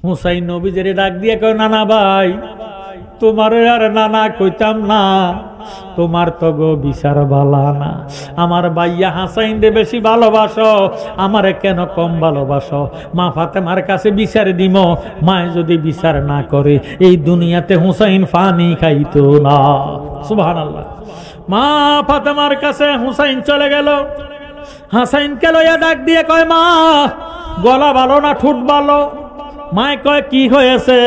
হুসাইন নবীজির ডাক দিয়ে কয়, নানা ভাই তোমার আর নানা কইতাম না, তোমার তো গো বিচার বালা না। আমার ভাইয়া হাসাইন দে বেশি ভালোবাসো, আমারে কেন কম ভালোবাসো? মা ফাতেমার কাছে বিচার দিম, মায় যদি বিচার না করে এই দুনিয়াতে হুসাইন পানি খাইতো না। সুবহানাল্লাহ। মা ফাতেমার কাছে হুসাইন চলে গেল। হাসাইনকে লইয়া ডাক দিয়ে কয়, মা গলা ভালো না ঠোঁট ভালো? মায় কয়, কি হয়েছে?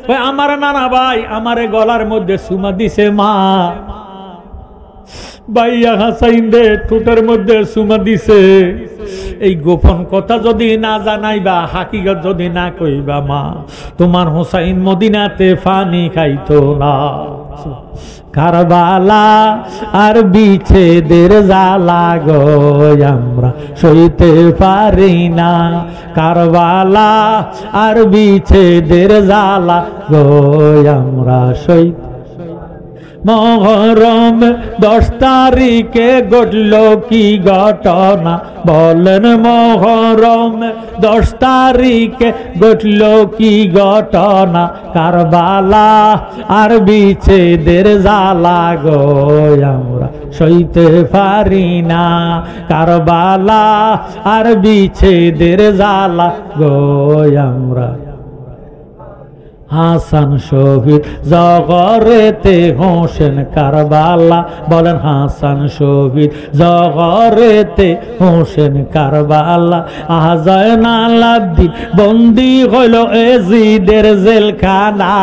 কয়, আমার নানা ভাই আমারে গলার মধ্যে চুমা দিছে মা। ভাইয়া হাসাইন দে ঠোঁটের মধ্যে চুমা দিছে। এই গোপন কথা যদি না জানাইবা, হাকিগত যদি না কইবা মা, তোমার হুসাইন মদিনাতে পানি খাইতো না। কারবালা আর বিচ্ছেদের জ্বালা গো আমরা সইতে পারি না। কারবালা আর বিচ্ছেদের জ্বালা গো আমরা সইতে। মহরম 10 তারিখে ঘটল কি ঘটনা বলেন? মহরম 10 তারিখে ঘটল কি ঘটনা? কারবালা আর বিচ্ছেদের জ্বালা গো আমরা সইতে পারি না। কারবালা আর বিচ্ছেদের জ্বালা গো আমরা। হাসান শহীদ জগরেতে হোসেন কারবালা বলেন। হাসান শহীদ জগরেতে হোসেন কারবালা। জয়নাল আব্দিন বন্দী হইল এজিদের জেলখানা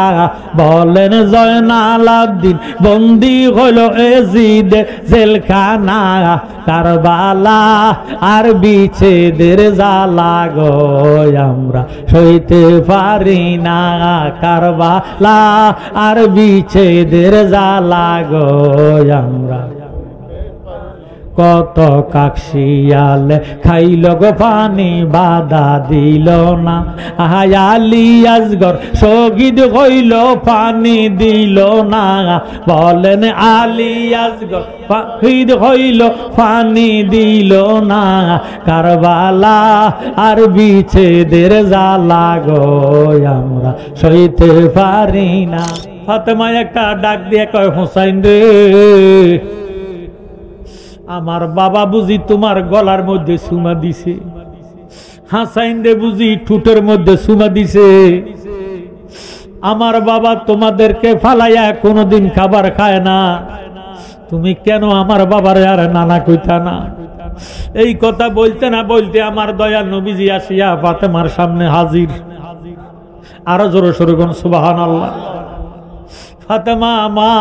বলেন। জয়নাল আব্দিন বন্দী হইল এজিদের জেলখানা। কারবালা আর বিচ্ছেদের জ্বালা গো আমরা সইতে পারি না। কারবালা আর বিচ্ছেদের জ্বালা গো আমরা। কত কাকশিয়ালে খাইল গো পানি বাধা দিল না। আলী আসগর শহীদ হইল পানি দিল না বলেন। আলী আসগর শহীদ হইল পানি দিল না। কারবালা আর বিচ্ছেদের জ্বালা গো আমরা সইতে পারি না। ফাতেমা একটা ডাক দিয়ে কয়, হুসাইন রে আমার বাবা বুঝি তোমার গলার মধ্যে চুমা দিছে, হাসাইন রে বুঝি ঠোঁটের মধ্যে চুমা দিছে। আমার বাবা তোমাদেরকে ফালাইয়া কোনোদিন খাবার খায় না, তুমি কেন আমার বাবার আর নানা কইতা না? এই কথা বলতে না বলতে আমার দয়াল নবীজি আসিয়া ফাতেমার সামনে হাজির। আরো জোরে সরে কোন সুবহানাল্লাহ। ফাতেমা মা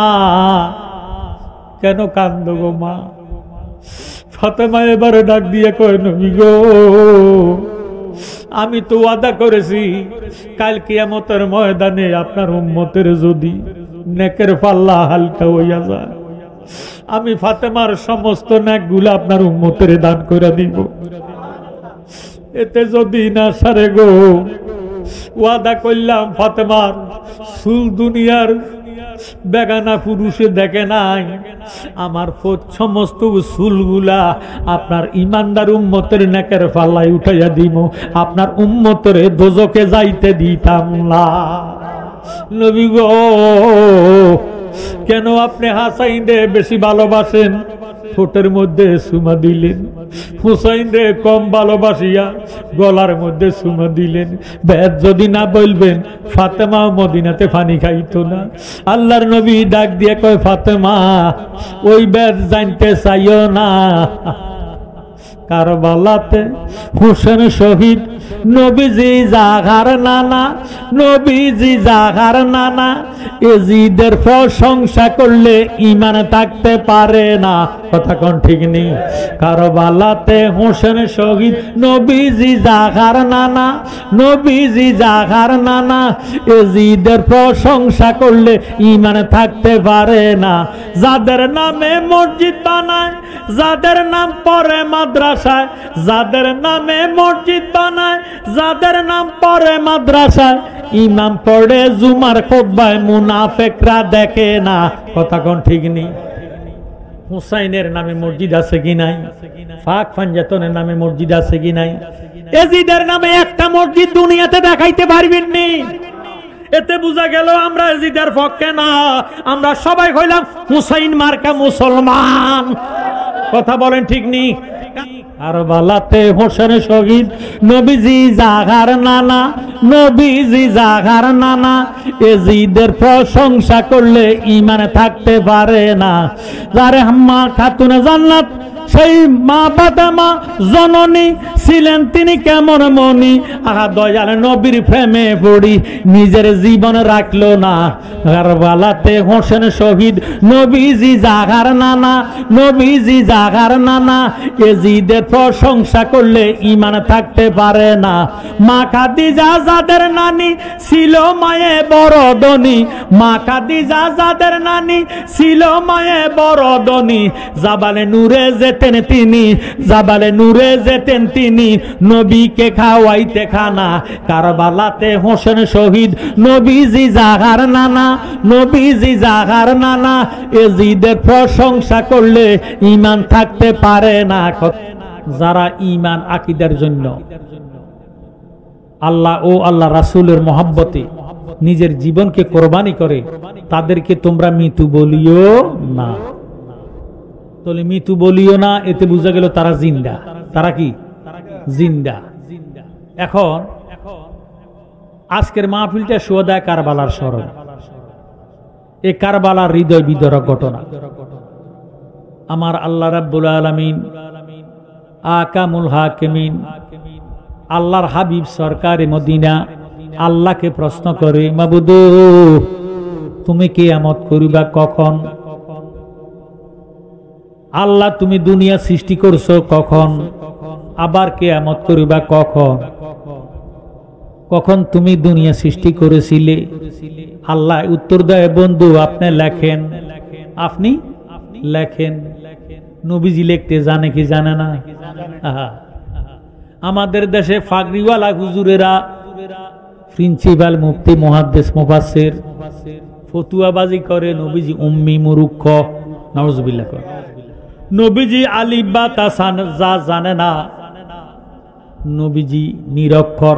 কেন কান্দো গো মা? ফাতেমা এবারে ডাক দিয়ে কয়, নবী গো আমি তো ওয়াদা করেছি কাল কিয়ামতের ময়দানে আপনার উম্মতের যদি নেকের পাল্লা হালকা হইয়া যায়, আমি ফাতেমার সমস্ত নেকগুলো আপনার উম্মতের দান করে দিব। এতে যদি না সারে গো, ওয়াদা করলাম ফাতেমার চুল দুনিয়ার বেগানা পুরুষে দেখে নাই, আমার সমস্ত চুলগুলা আপনার ইমানদার উম্মতের নেকের পাল্লায় উঠাইয়া দিব, আপনার উম্মতের দোজকে যাইতে দিতাম না। নবী গো কেন আপনি হাসাইন রে বেশি ভালোবাসেন, ঠোঁটের মধ্যে চুমা দিলেন, হুসাইন রে কম ভালোবাসিয়া গলার মধ্যে চুমা দিলেন। বেদ যদি না বলবেন ফাতেমা মদিনাতে পানি খাইতো না। আল্লাহর নবী ডাক দিয়ে কয়, ফাতেমা ওই বেদ জানতে চাইও না। কারবালাতে হোসেন শহীদ নবীজি জাগার নানা, নবীজি জাগার নানা। এজিদের প্রশংসা করলে ঈমান থাকতে পারে না, কথা কোন ঠিক নেই? কারবালাতে হোসেন শহীদ নবীজি জাগার নানা, নবীজি জাগার নানা। এজিদের প্রশংসা করলে ঈমান থাকতে পারে না। যাদের নামে মসজিদ বানায়, যাদের নাম পড়ে মাদ্রাসায়, যাদের নামে মসজিদ বানায়, যাদের নাম পড়ে মাদ্রাসায়, ইমাম পড়ে জুমার খুতবায় মুনাফিকরা দেখে না, কথা কোন ঠিক নেই? হুসাইনের নামে মসজিদ আছে কি নাই? ফাক ফানজাতনের নামে মসজিদ আছে কি নাই? এজিদের নামে একটা মসজিদ দুনিয়াতে দেখাইতে পারবেন নি। এতে বোঝা গেল আমরা এজিদের পক্ষে না, আমরা সবাই হইলাম হুসাইন মার্কা মুসলমান। কথা বলেন ঠিক নি? কারবালাতে হোসেন শহীদ নবীজি জাগার নানা, নবীজি জাগার নানা। এজিদের প্রশংসা করলে ঈমান থাকতে পারে না। যারে আম্মা খাতুনে জান্নাত সেই মা ফাতেমা জননী ছিলেন তিনি কেমন মনি। আহা দয়াল নবীর প্রেমে পড়ি নিজের জীবন রাখলো না। কারবালাতে হোসেন শহীদ নবীজি জাগার নানা, নবীজি জাগার নানা। এজিদের প্রশংসা করলে ঈমান থাকতে পারে না। মা খাদিজা যাদের নানি ছিল মায়ে বড় ধনী, মা খাদিজা যাদের নানি ছিল মায়ে বড় ধনী। জাবালে নূরে যেতেন তিনি, জাবালে নূরে যেতেন তিনি, নবীকে খাওয়াইতে খানা। কারবালাতে হোসেন শহীদ নবীজি জাগার নানা, নবীজি জাগার নানা। এজিদের প্রশংসা করলে ঈমান থাকতে পারে না। যারা ঈমান আকীদার জন্য আল্লাহ ও আল্লাহ রাসূলের মহব্বতে নিজের জীবনকে কোরবানি করে, তাদেরকে তোমরা মৃত্যু বলিও না। তাহলে মৃত্যু বলিও না, এতে বোঝা গেল তারা জিন্দা। তারা কি জিন্দা? এখন আজকের মাহফিলটা শুয়োদা কারবালার স্মরণ। এই কারবালার হৃদয় বিদারক ঘটনা। আমার আল্লাহ রাব্বুল আলামিন আকামুল হাকিমিন আল্লাহর হাবিব সরকারে মদিনা আল্লাহকে প্রশ্ন করে, মাবুদ তুমি কিয়ামত করিবা কখন? আল্লাহ তুমি দুনিয়া সৃষ্টি করছো কখন? আবার কিয়ামত করিবা কখন? কখন তুমি দুনিয়া সৃষ্টি করেছিলে? আল্লাহ উত্তর দেয়, বন্ধু আপনি লেখেন, আপনি লেখেন। নবীজি লিখতে জানে কি জানে না? আমাদের দেশে ফাগরিওয়ালা হুজুরেরা, প্রিন্সিপাল মুফতি মুহাদ্দিস মুফাসসির ফতুয়াবাজি করে নবীজি উম্মি মুরুক্ষ, নাউজুবিল্লাহ। নবীজি আলিফ বা তাসান যা জানে না, নবীজি নিরক্ষর,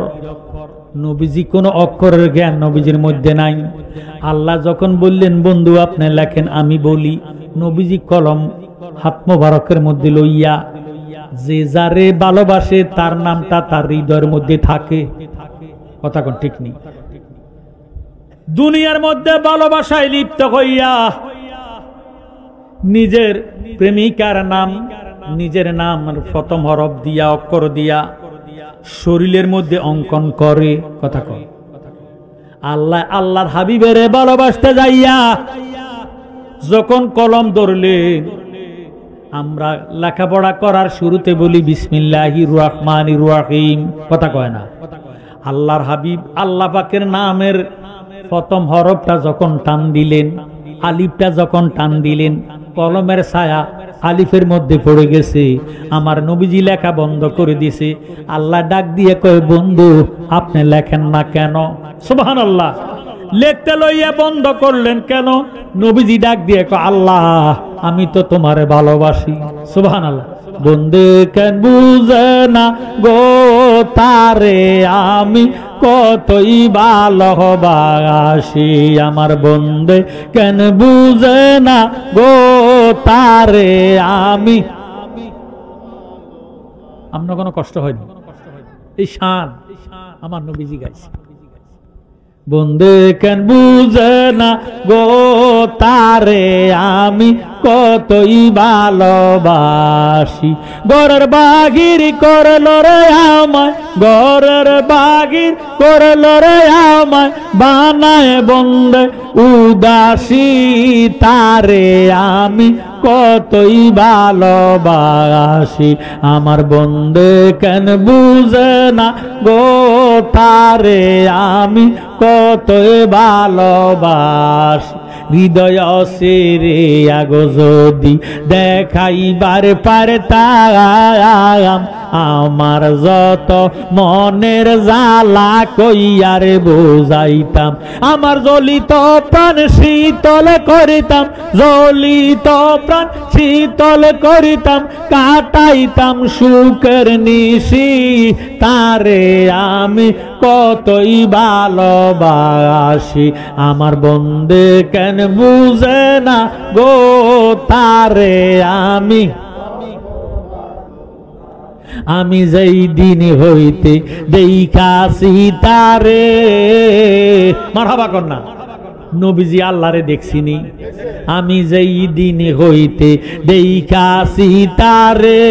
নবীজি কোন অক্ষরের জ্ঞান নবীজির মধ্যে নাই। আল্লাহ যখন বললেন বন্ধু আপনি লেখেন আমি বলি, নবীজি কলম হাত মোবারকের মধ্যে লইয়া যে যারে ভালোবাসে তার নামটা তার হৃদয়ের মধ্যে থাকে। কথা কোন ঠিক নেই? দুনিয়ার মধ্যে ভালোবাসায় লিপ্ত হইয়া নিজের প্রেমিকার নাম, নিজের নাম প্রথম হরফ দিয়া অক্ষর দিয়া শরীরের মধ্যে অঙ্কন করে। কথা কয় আল্লাহ আল্লাহর হাবিবের ভালোবাসতে যাইয়া যখন কলম ধরলেন, আমরা লেখাপড়া করার শুরুতে বলি বিসমিল্লাহির রহমানির রহিম। কথা কয় না? আল্লাহর হাবিব আল্লাহ পাকের নামের প্রথম হরফটা যখন টান দিলেন, আলিফটা যখন টান দিলেন, কলমের ছায়া আলিফের মধ্যে পড়ে গেছে। আমার নবীজি লেখা বন্ধ করে দিয়েছে। আল্লাহ ডাক দিয়ে কয়, বন্ধু আপনি লেখেন না কেন? সুবহানাল্লাহ। লিখতে লইয়া বন্ধ করলেন কেন? নবীজি ডাক দিয়ে কয়, আল্লাহ আমি তো তোমারে ভালোবাসি। সুবহানাল্লাহ। বন্দে কেন বুঝে না গো তারে আমি কতই ভালোবাসি। আমার বন্দে কেন বুঝে না গো তারে আমি। আপনার কোনো কষ্ট হয়নি? এই শান আমার নবীজি গাইছে। বন্দে কেন বুঝে না গো তারে আমি কতই ভালোবাসি। গরের বাগির করল রে আমায়, গরের বাগির করল রে আমায়, বানায় বন্দে উদাসী। তারে আমি কতই ভালোবাসি। আমার বন্দে কেন বুঝে না গো তারে আমি কতই ভালোবাসি। হৃদয় সেরে আগো যদি দেখাইবার পারতাম, আমার যত মনের জ্বালা কইয়ার বুঝাইতাম, আমার জ্বলিত প্রাণ শীতল করিতাম, জ্বলিত প্রাণ শীতল করিতাম, কাটাইতাম সুখের নিশি, তারে আমি কতই ভালোবাসি। আমার বন্দে কেন বুঝে না গো, তারে আমি যেই দিন হইতে দেখাছি তারে। মারহাবা কন্যা, নবীজি আল্লাহরে দেখছিনি, আমি যেই দিন হইতে দেখাছি তারে,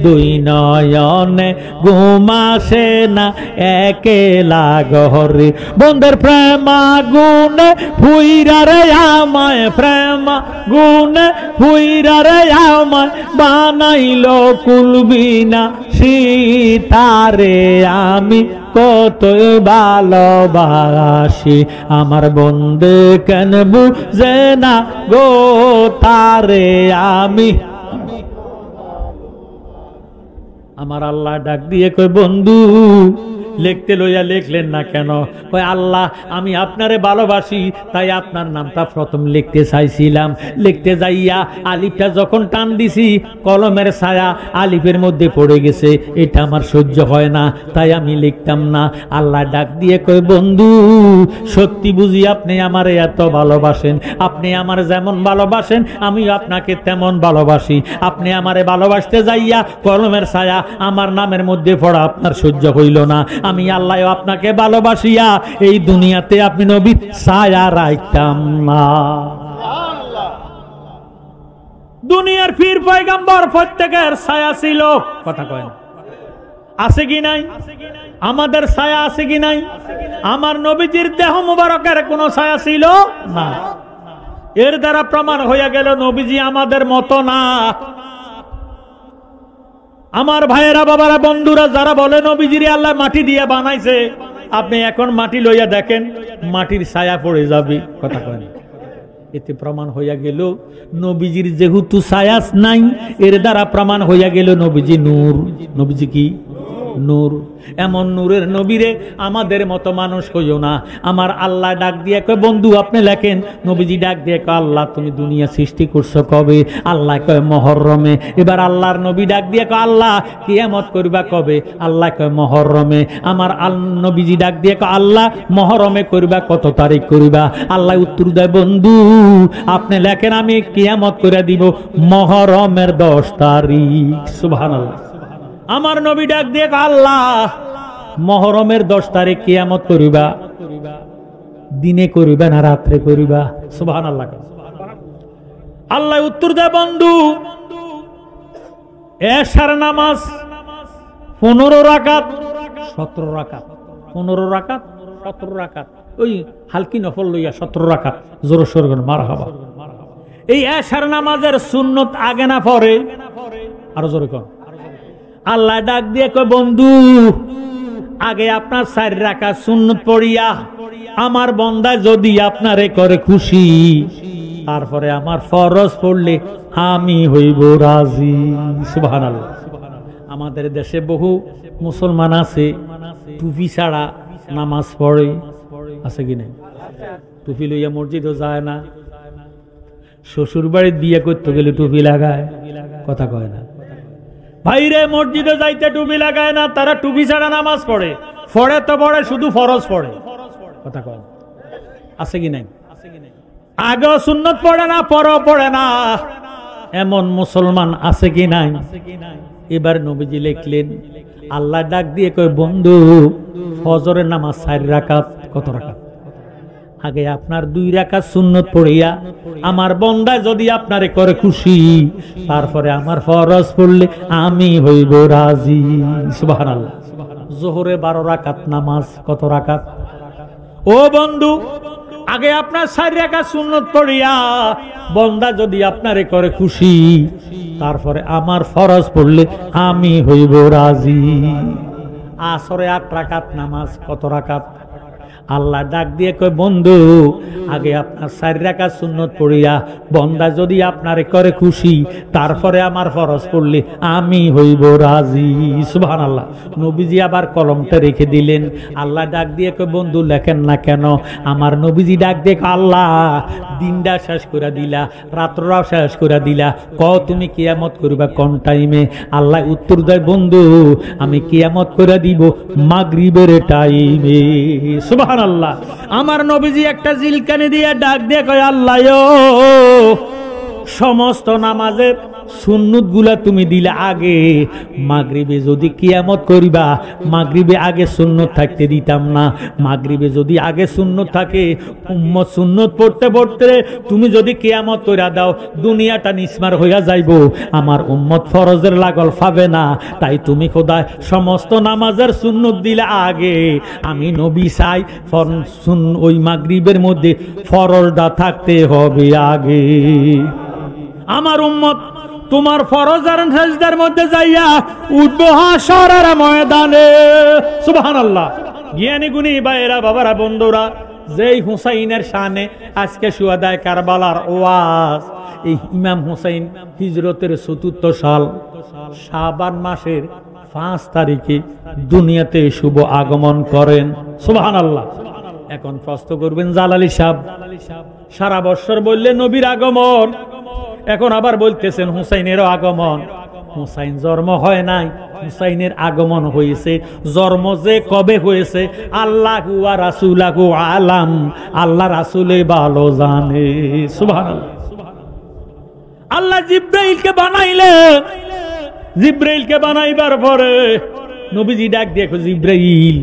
দুই নয়নে ঘুমাসে না একেলা ঘরে, বন্ধের প্রেমা গুনে ফুইরারে আমায়, প্রেমা গুনে ফুইরারে আমায় বানাইলো কুলবিনা সীতারে, আমি কতই ভালোবাসি। আমার বন্দে কেন বুঝে না গো, তারে আমি। আমার আল্লাহ ডাক দিয়ে কই, বন্ধু লিখতে লইয়া লিখলেন না কেন? কই আল্লাহ আমি আপনারে ভালোবাসি, তাই আপনার নামটা প্রথম লিখতে চাইছিলাম। লিখতে যাইয়া আলিফটা যখন টান দিছি, কলমের ছায়া আলিফের মধ্যে পড়ে গেছে, এটা আমার সহ্য হয় না, তাই আমি লিখতাম না। আল্লাহ ডাক দিয়ে কই, বন্ধু সত্যি বুঝি আপনি আমারে এত ভালোবাসেন? আপনি আমার যেমন ভালোবাসেন আমিও আপনাকে তেমন ভালোবাসি। আপনি আমারে ভালোবাসতে যাইয়া কলমের ছায়া আমার নামের মধ্যে পড়া আপনার সহ্য হইল না, আমি আল্লাহ আপনাকে ভালোবাসিয়া এই দুনিয়াতে আপনি নবী ছায়া রাখতাম না। দুনিয়ার পীর পয়গম্বর প্রত্যেকের ছায়া ছিল, কথা কয় না? আছে কি নাই? আমাদের ছায়া আছে কি নাই? আমার নবীজির দেহ মুবারকের কোন ছায়া ছিল না। এর দ্বারা প্রমাণ হইয়া গেল নবীজি আমাদের মতো না। আমার ভাইয়েরা, বাবারা, বন্ধুরা, যারা বলে নবীজিরে আল্লাহ মাটি দিয়ে বানাইছে, আপনি এখন মাটি লইয়া দেখেন, মাটির ছায়া পড়ে যাবে, কথা কয় না? এতে প্রমাণ হইয়া গেল নবীজির যেহেতু ছায়া নাই, এর দ্বারা প্রমাণ হইয়া গেল নবীজি নূর। নবীজি কি? নূর। এমন নূরের নবীরে আমাদের মতো মানুষ কইও না। আমার আল্লাহ ডাক দিয়ে কয়, বন্ধু আপনি লেখেন। নবীজি ডাক দিয়ে কয়, আল্লাহ তুমি দুনিয়া সৃষ্টি করছো কবে? আল্লাহ কয় মুহররমে। এবার আল্লাহর নবী ডাক দিয়ে কয়, আল্লাহ কিয়ামত করবা কবে? আল্লাহ কয় মুহররমে। আমার নবীজি ডাক দিয়ে কয়, আল্লাহ মুহররমে করবা কত তারিখ করবা? আল্লাহ উত্তর দেয়, বন্ধু আপনি লেখেন, আমি কিয়ামত করে দিব মুহররমের 10 তারিখ। সুবহানাল্লাহ। আমার নবী ডাক দিয়ে আল্লাহ মুহররমের 10 তারিখ কিয়ামত করিবা, দিনে করিবা না রাত্রে করিবা? সুবহানাল্লাহ। আল্লাহ উত্তর দেয়, বন্ধু এশার নামাজ 15 রাকাত 17 রাকাত 15 রাকাত 17 রাকাত, ওই হালকি নফল লইয়া 17 রাকাত, জোরে সোরে মারহাবা। এই এশার নামাজের সুন্নত আগে না পরে? আরো জোরে কোন? আল্লাহ ডাক দিয়ে কয়, বন্ধু আগে আপনার 4 রাকাত সুন্নত পড়িয়া আমার বান্দা যদি আপনারে করে খুশি, তারপরে আমার ফরজ পড়লে আমি হইব রাজি। সুবহানাল্লাহ। আমাদের দেশে বহু মুসলমান আছে টুপি ছাড়া নামাজ পড়ে, আছে কি না? টুপি লইয়া মসজিদও যায় না, শ্বশুর বাড়ির বিয়ে করতে গেলে টুপি লাগায়, কথা কয় না? ভাইরে মসজিদে যাইতে টুপি লাগায় না, তারা টুপি ছাড়া নামাজ পড়ে। পড়ে তো পড়ে, শুধু ফরজ পড়ে, কথা কয়? আছে কি নাই? আগে সুন্নত পড়ে না, পরও পড়ে না, এমন মুসলমান আছে কি নাই? এবার নবীজি লিখলেন, আল্লাহ ডাক দিয়ে কয়, বন্ধু ফজরের নামাজ 4 রাকাত। কত রাকাত? আগে আপনার 2 রাকাত সুন্নত পড়িয়া আমার বান্দা যদি আপনারে করে খুশি, তারপরে আমার ফরজ পড়লে আমি হইব রাজি। সুবহানাল্লাহ। যোহরে 12 রাকাত নামাজ। কত রাকাত? ও বন্ধু আগে আপনার 4 রাকাত সুন্নত পড়িয়া বান্দা যদি আপনারে করে খুশি, তারপরে আমার ফরজ পড়লে আমি হইব রাজি। আসরে 8 রাকাত নামাজ। কত রাকাত? আল্লাহ ডাক দিয়ে কয় বন্ধু আগে আপনার 4 রাকাত সুন্নত পড়িয়া বন্দা যদি আপনারে করে খুশি তারপরে আমার ফরজ পড়লে আমি হইব রাজি। সুবহানাল্লাহ। নবীজি আবার কলমটা রেখে দিলেন। আল্লাহ ডাক দিয়ে কয় বন্ধু লেখেন না কেন? আমার নবীজি ডাক দিয়ে আল্লাহ দিনটা শেষ করে দিলা, রাত্রটাও শেষ করে দিলা, তুমি কিয়ামত করবা কোন টাইমে? আল্লাহ উত্তর দেয় বন্ধু আমি কিয়ামত করে দিব মাগরিবের টাইমে। সুবহানাল্লাহ। আমার নবীজি একটা জিলকানি দিয়ে ডাক দিয়ে কয় আল্লাহ সমস্ত নামাজের সুন্নত গুলা তুমি দিলে আগে, মাগরিবে যদি কিয়ামত করিবা মাগরিবে আগে সুন্নত থাকতে দিতাম না। মাগরিবে যদি আগে সুন্নত থাকে উম্মত সুন্নত পড়তে পড়তে তুমি যদি কিয়ামত কইরা দাও দুনিয়াটা নিসমার হইয়া যাইব, আমার উম্মত ফরজের লাগল পাবে না। তাই তুমি খোদা সমস্ত নামাজের সুন্নত দিলে আগে, আমি নবী চাই ওই মাগরিবের মধ্যে ফরজটা থাকতে হবে আগে। আমার উম্মত তোমার ফরজ আর সাজদার মধ্যে যাইয়া উঠবো হাশরের ময়দানে। সুবহানাল্লাহ। জ্ঞানী গুণী ভাইরা বাবারা বন্ধুরা, যেই হুসাইনের শানে আজকে শুহাদায়ে কারবালার ওয়াজ, এই ইমাম হুসাইন হিজরতের ৪৪ সাল শাবান মাসের 5 তারিখে দুনিয়াতে শুভ আগমন করেন। সুবহানাল্লাহ। এখন প্রশ্ন করবেন জালালি সাহেব সারা বছর বললে নবীর আগমন, এখন আবার বলতেছেন হুসাইনেরও আগমন। হুসাইন জন্ম হয় নাই, হুসাইনের আগমন হয়েছে। জন্ম যে কবে হয়েছে আল্লাহু ওয়া রাসূলুহু আলাম, আল্লাহ রাসূলে ভালো জানে। সুবহানাল্লাহ। আল্লাহ জিবরাইলকে বানাইলেন, জিবরাইলকে বানাইবার পরে নবীজি ডাক দিয়ে জিবরাইল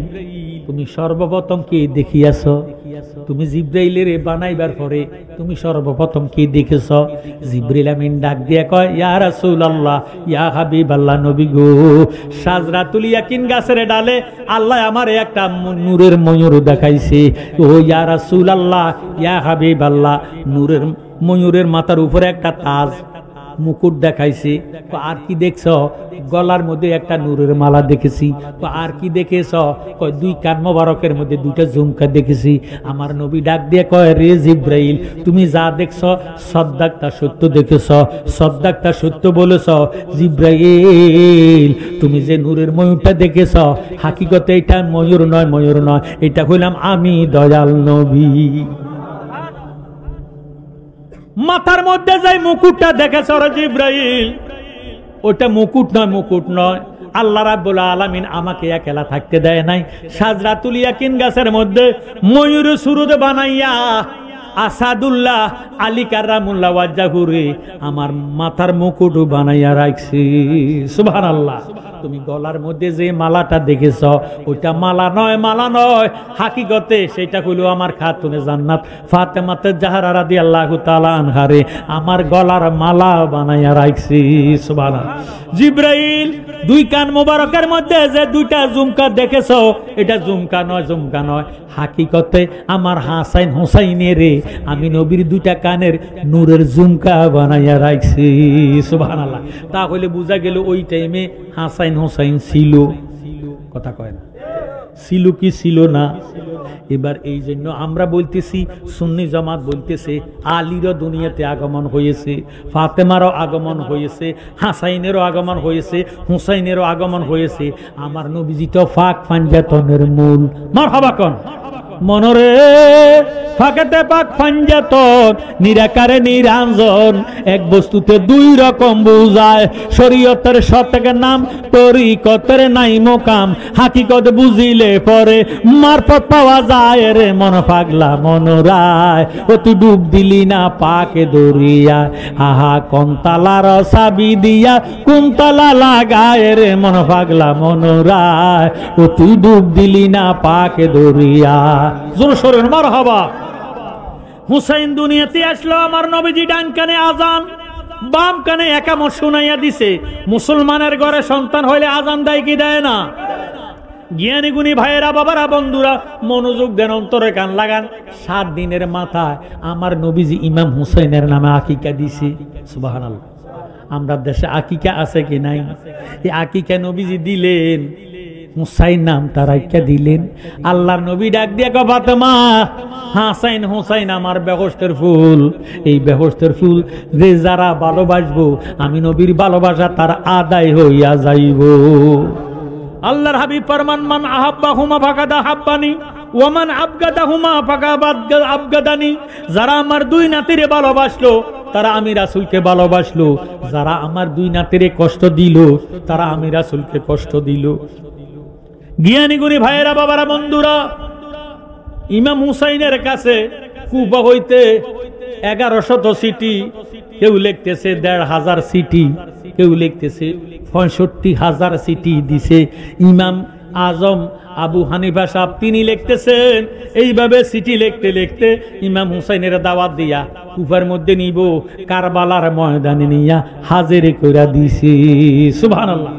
তুমি সর্বপ্রথম কে দেখিয়াছ? তুমি জিবরাইলের বানাইবার পরে তুমি সর্বপ্রথম কি দেখেছ? জিবরিল আমিন ডাক দিয়ে কয় ইয়া রাসূলুল্লাহ ইয়া হাবিবাল্লাহ নবী গো, শাজরাতুল ইয়াকিন গাছের ডালে আল্লাহ আমারে একটা নূরের ময়ূর দেখাইছে। ও ইয়া রাসূলুল্লাহ ইয়া হাবিবাল্লাহ, নূরের ময়ূরের মাথার উপরে একটা তাজ মুকুট দেখাইছে। তো আর কি দেখছ? গলার মধ্যে একটা নূরের মালা দেখেছি। তো আর কি দেখেছ? কয় 2 কান মোবারকের মধ্যে 2টা ঝুমকা দেখেছি। আমার নবী ডাক দিয়ে কয় রে জিবরাইল তুমি যা দেখছ সদ্দাকটা সত্য দেখেছ, সদ্দাকটা সত্য বলেছ। জিবরাইল তুমি যে নূরের ময়ূরটা দেখেছ হাকিকতে এটা ময়ূর নয়, ময়ূর নয়, এটা হইলাম আমি দয়াল নবী। মাথার মধ্যে যাই মুকুটটা দেখেছ জিবরাইল, ওটা মুকুট নয়, মুকুট নয়। আল্লাহ রাব্বুল আলামিন আমাকে একলা থাকতে দেয় নাই। শাজরাতুল ইয়াকিন গাছের মধ্যে ময়ূর সুরুদ বানাইয়া আসাদুল্লাহ আলী কাররামুল্লাহ ওয়াজহুরে আমার মাথার মুকুট বানাইয়া রাখছি। সুবহানাল্লাহ। তুমি গলার মধ্যে যে মালাটা দেখেছ ওইটা মালা নয়, মালা নয়, হাকিকতে সেটা হলো আমার খাতুনে জান্নাত ফাতেমাতে জাহরা রাদিয়াল্লাহু তাআলা আনহারে আমার গলার মালা বানাইয়া রাখছি। সুবহানাল্লাহ। জিবরাইল 2 কান মোবারকের মধ্যে যে 2টা ঝুমকা দেখেছ এটা ঝুমকা নয়, ঝুমকা নয়, হাকিকতে আমার হাসাইন হুসাইনের আমি নবীর 2টা কানের নূরের ঝুমকা বানাইয়া রাখছি। সুবহানাল্লাহ। তাহলে বোঝা গেল ওই টাইমে হাসাইন হুসাইন ছিল। কথা কয় না ছিল কি ছিল না? এবার এই জন্য আমরা বলতেছি, সুন্নি জামাত বলতেছে আলীরও দুনিয়াতে আগমন হয়েছে, ফাতেমারও আগমন হয়েছে, হাসাইনেরও আগমন হয়েছে, হুসাইনেরও আগমন হয়েছে। আমার নবীজি তো ফাক পাঞ্জাতনের মূল। মারহাবা কোন মনরে ফাঁকেতে পাক পাঞ্জাতন নিরাকারে নিরঞ্জন, এক বস্তুতে 2 রকম বুঝায়। শরীয়তের সত্যের নাম তরিকতের নাই মোকাম, হাকিকত বুঝিলে পরে মারফত পাওয়া যায় রে মন পাগলা মনোরায়। ও তুই ডুব দিলি না পাকে দরিয়া, আহা কন্তালার সাবি দিয়া কুন্তলা লাগায় রে মন পাগলা মনোরায়। ও তুই ডুব দিলি না পাকে দরিয়া। জোর সরেন মারহাবা। হুসাইন দুনিয়াতে আসলো, আমার নবীজি ডান কানে আজান বাম কানে একামত শুনাইয়া দিছে। মুসলমানের ঘরে সন্তান হইলে আজান দেয় কি দেয় না? জ্ঞানী গুণী ভাইয়েরা বাবারা বন্ধুরা মনোযোগ দেন, অন্তরে কান লাগান। 7 দিনের মাথায় আমার নবীজি ইমাম হুসাইনের নামে আকিকা দিছে। সুবহানাল্লাহ। আমরা দেশে আকিকা আছে কি নাই? এই আকিকা নবীজি দিলেন হুসাইন নামটা রাইখা দিলেন। আল্লাহর নবী ডাক দিয়া কয় ফাতেমা, হাসাইন হুসাইন আমার বেহেশতের ফুল, এই বেহেশতের ফুল যে যারা ভালোবাসবো আমি নবীর ভালোবাসা তার আদায় হইয়া যাইব। আল্লাহর হাবিব ফরমান, মান আহাব্বাহুমা ফাকাদ আহাব্বানি ওয়া মান আবগাদাহুমা ফাকাদ আবগাদানি। যারা আমার দুই নাতিরে ভালোবাসলো তারা আমি রাসূলকে ভালোবাসলো, যারা আমার দুই নাতিরে কষ্ট দিল তারা আমি রাসূলকে কষ্ট দিল। জ্ঞানী গুণী ভাইয়েরা, বাবারা, বন্ধুরা, ইমাম হুসাইনের কাছে কুফা হইতে 1100 সিটি, কেউ লিখতেছে 1500 সিটি, কেউ লিখতেছে 65,000 সিটি দিছে ইমাম আজম আবু হানিফা সাহেব। তিনি লিখতেছেন এইভাবে সিটি লিখতে লিখতে ইমাম হুসাইনের দাওয়াত দিয়া কুফার মধ্যে নিব, কারবালার ময়দানে নিয়া হাজির কইরা দিছি। সুবহানাল্লাহ।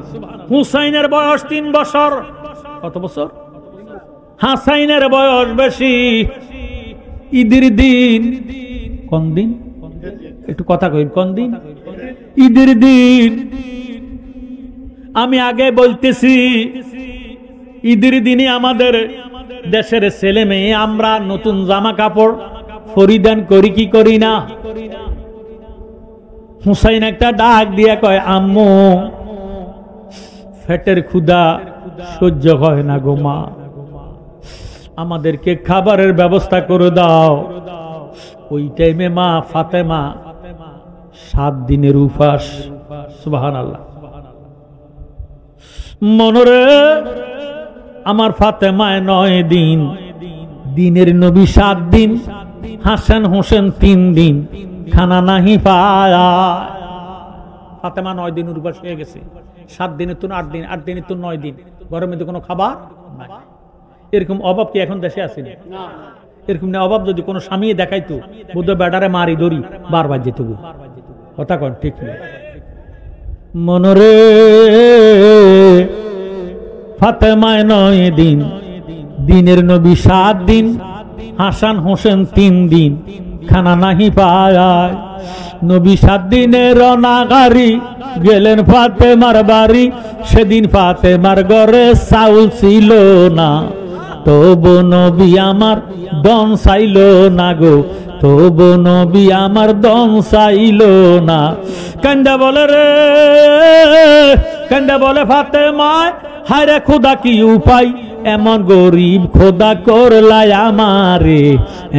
হুসাইনের বয়স 3 বছর। কত বছর? হাসাইনের বয়স বেশি। ঈদের দিন, কোন দিন একটু কথা কই, কোন দিন? ঈদের দিন। আমি আগে বলতেছি ঈদের দিনে আমাদের দেশের ছেলে মেয়ে আমরা নতুন জামা কাপড় পরিধান করি কি করি না? হুসাইন একটা ডাক দিয়া কয়, আম্মু পেটের ক্ষুধা সহ্য হয় না গো মা, আমাদেরকে খাবারের ব্যবস্থা করে দাও। ওই টাইমে মা ফাতেমা 7 দিনের উপাস। সুবহানাল্লাহ। মনরে আমার ফাতেমায় 9 দিন, দিনের নবী 7 দিন, হাসান হোসেন 3 দিন, খানা নাহি পায়। ফাতেমা 9 দিন উপাস হয়ে গেছে। 7 দিনের তো 8 দিন, 8 দিনের তো 9 দিন, ঘরের মধ্যে কোনো খাবার নাই। এরকম অভাব কি এখন দেশে আছে? এরকম না অভাব যদি কোনো স্বামী দেখাইতো বুদ্ধ বেটারে মারি ধরি বারবার যেত। কথা কন ঠিক না? মনরে ফাতেমায় 9 দিন, দিনের নবী 7 দিন, হাসান হোসেন 3 দিন, খানা নাহি পায়। নবী 7 দিনের রনাগারি গেলেন ফাতেমার বাড়ি। সেদিন ফাতেমার ঘরে চাউল ছিল না, তবু নবী আমার দন চাইল না গো, তবু নবী আমার দন চাইল না। কান্দা বলে রে, কান্দা বলে ফাতেমায়, হায়রে খোদা কি উপায়, এমন গরিব খোদা করলাই আমারে,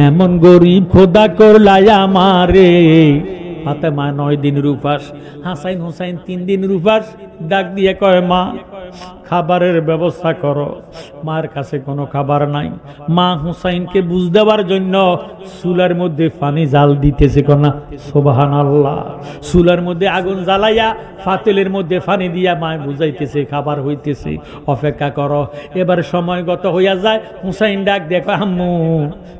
এমন গরিব খোদা করলাই আমারে। ফাতেমা 9 দিনের উপাস, হাসাইন হুসাইন 3 দিনের উপাস। ডাক দিয়ে কয়, মা খাবারের ব্যবস্থা করো। মার কাছে কোনো খাবার নাই। মা হুসাইনকে বুঝ দেওয়ার জন্য চুলার মধ্যে পানি জাল দিতেছে। কনা সুবহানাল্লাহ। চুলার মধ্যে আগুন জ্বালাইয়া ফাতেলের মধ্যে পানি দিয়া মায় বুঝাইতেছে খাবার হইতেছে, অপেক্ষা করো। এবার সময়গত হইয়া যায়। হুসাইন ডাক দিয়ে কয়, আম্মু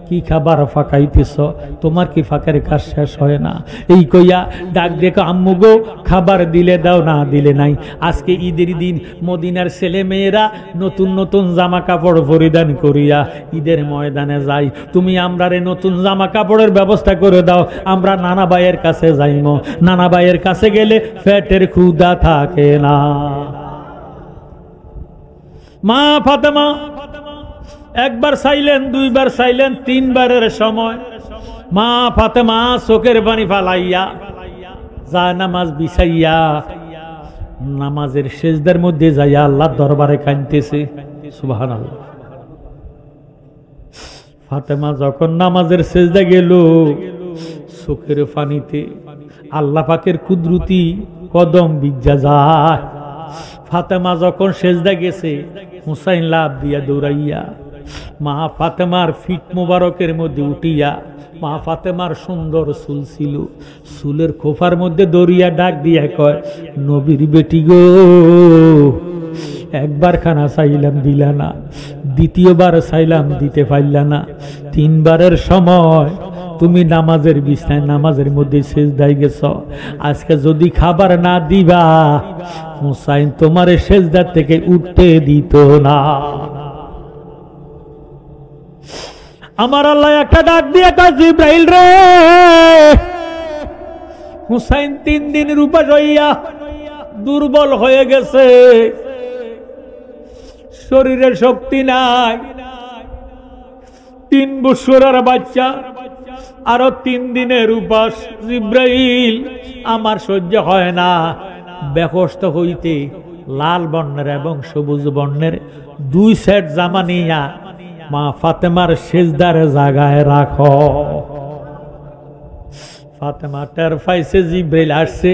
কি খাবার ফাঁকাইতেছ, তোমার কি ফাঁকের কাজ শেষ হয় না? এই কইয়া ডাক দেখো, আম্মু গো খাবার দিলে দাও, না দিলে নাই। আজকে ঈদের দিন মদিনার ছেলে মেয়েরা নতুন নতুন জামা কাপড় পরিধান করিয়া ঈদের ময়দানে যাই। তুমি আমরারে নতুন জামা কাপড়ের ব্যবস্থা করে দাও, আমরা নানা ভাইয়ের কাছে যাইমো। নানা ভাইয়ের কাছে গেলে পেটের ক্ষুধা থাকে না। মা ফাতেমা একবার চাইলেন, 2 বার চাইলেন, 3 বারের সময় মা ফাতেমা চোখের পানি ফালাইয়া যা নামাজ বিছাইয়া নামাজের সেজদার মধ্যে যাইয়া আল্লাহর দরবারে কাঁদতেছে। সুবহানাল্লাহ। ফাতেমা যখন নামাজের সেজদা গেল, চোখের পানিতে আল্লাহ পাকের কুদরতি কদম বিজ্জা যায়। ফাতেমা যখন সেজদা গেছে, হুসাইন লাভ দিয়া দৌড়াইয়া মা ফাতেমার ফিট মোবারকের মধ্যে উঠিয়া, মা ফাতেমার সুন্দর চুল ছিল, চুলের খোফার মধ্যে দৌড়িয়া ডাক দিয়া কয়, নবীর বেটি গো, একবার খানা চাইলাম দিলা না, দ্বিতীয়বার চাইলাম দিতে পারলা না, 3 বারের সময় তুমি নামাজের বিছানায় নামাজের মধ্যে সেজদায় গেছ। আজকে যদি খাবার না দিবা, হুসাইন তোমার সেজদা থেকে উঠতে দিত না। আমার আল্লাহ একটা ডাক দিয়ে কয়, জিব্রাইল রে, হুসাইন 3 দিনের উপাস হইয়া দুর্বল হয়ে গেছে, শরীরে শক্তি নাই, 3 বছরের বাচ্চা, আরো 3 দিনের উপাস। জিব্রাইল আমার সহ্য হয় না, বেকস্ত হইতে লাল বর্ণের এবং সবুজ বর্ণের 2 সেট জামা নিয়া মা ফাতেমার সিজদার জায়গায় রাখো। ফাতেমা টের পাইছে জিব্রাইল আসছে।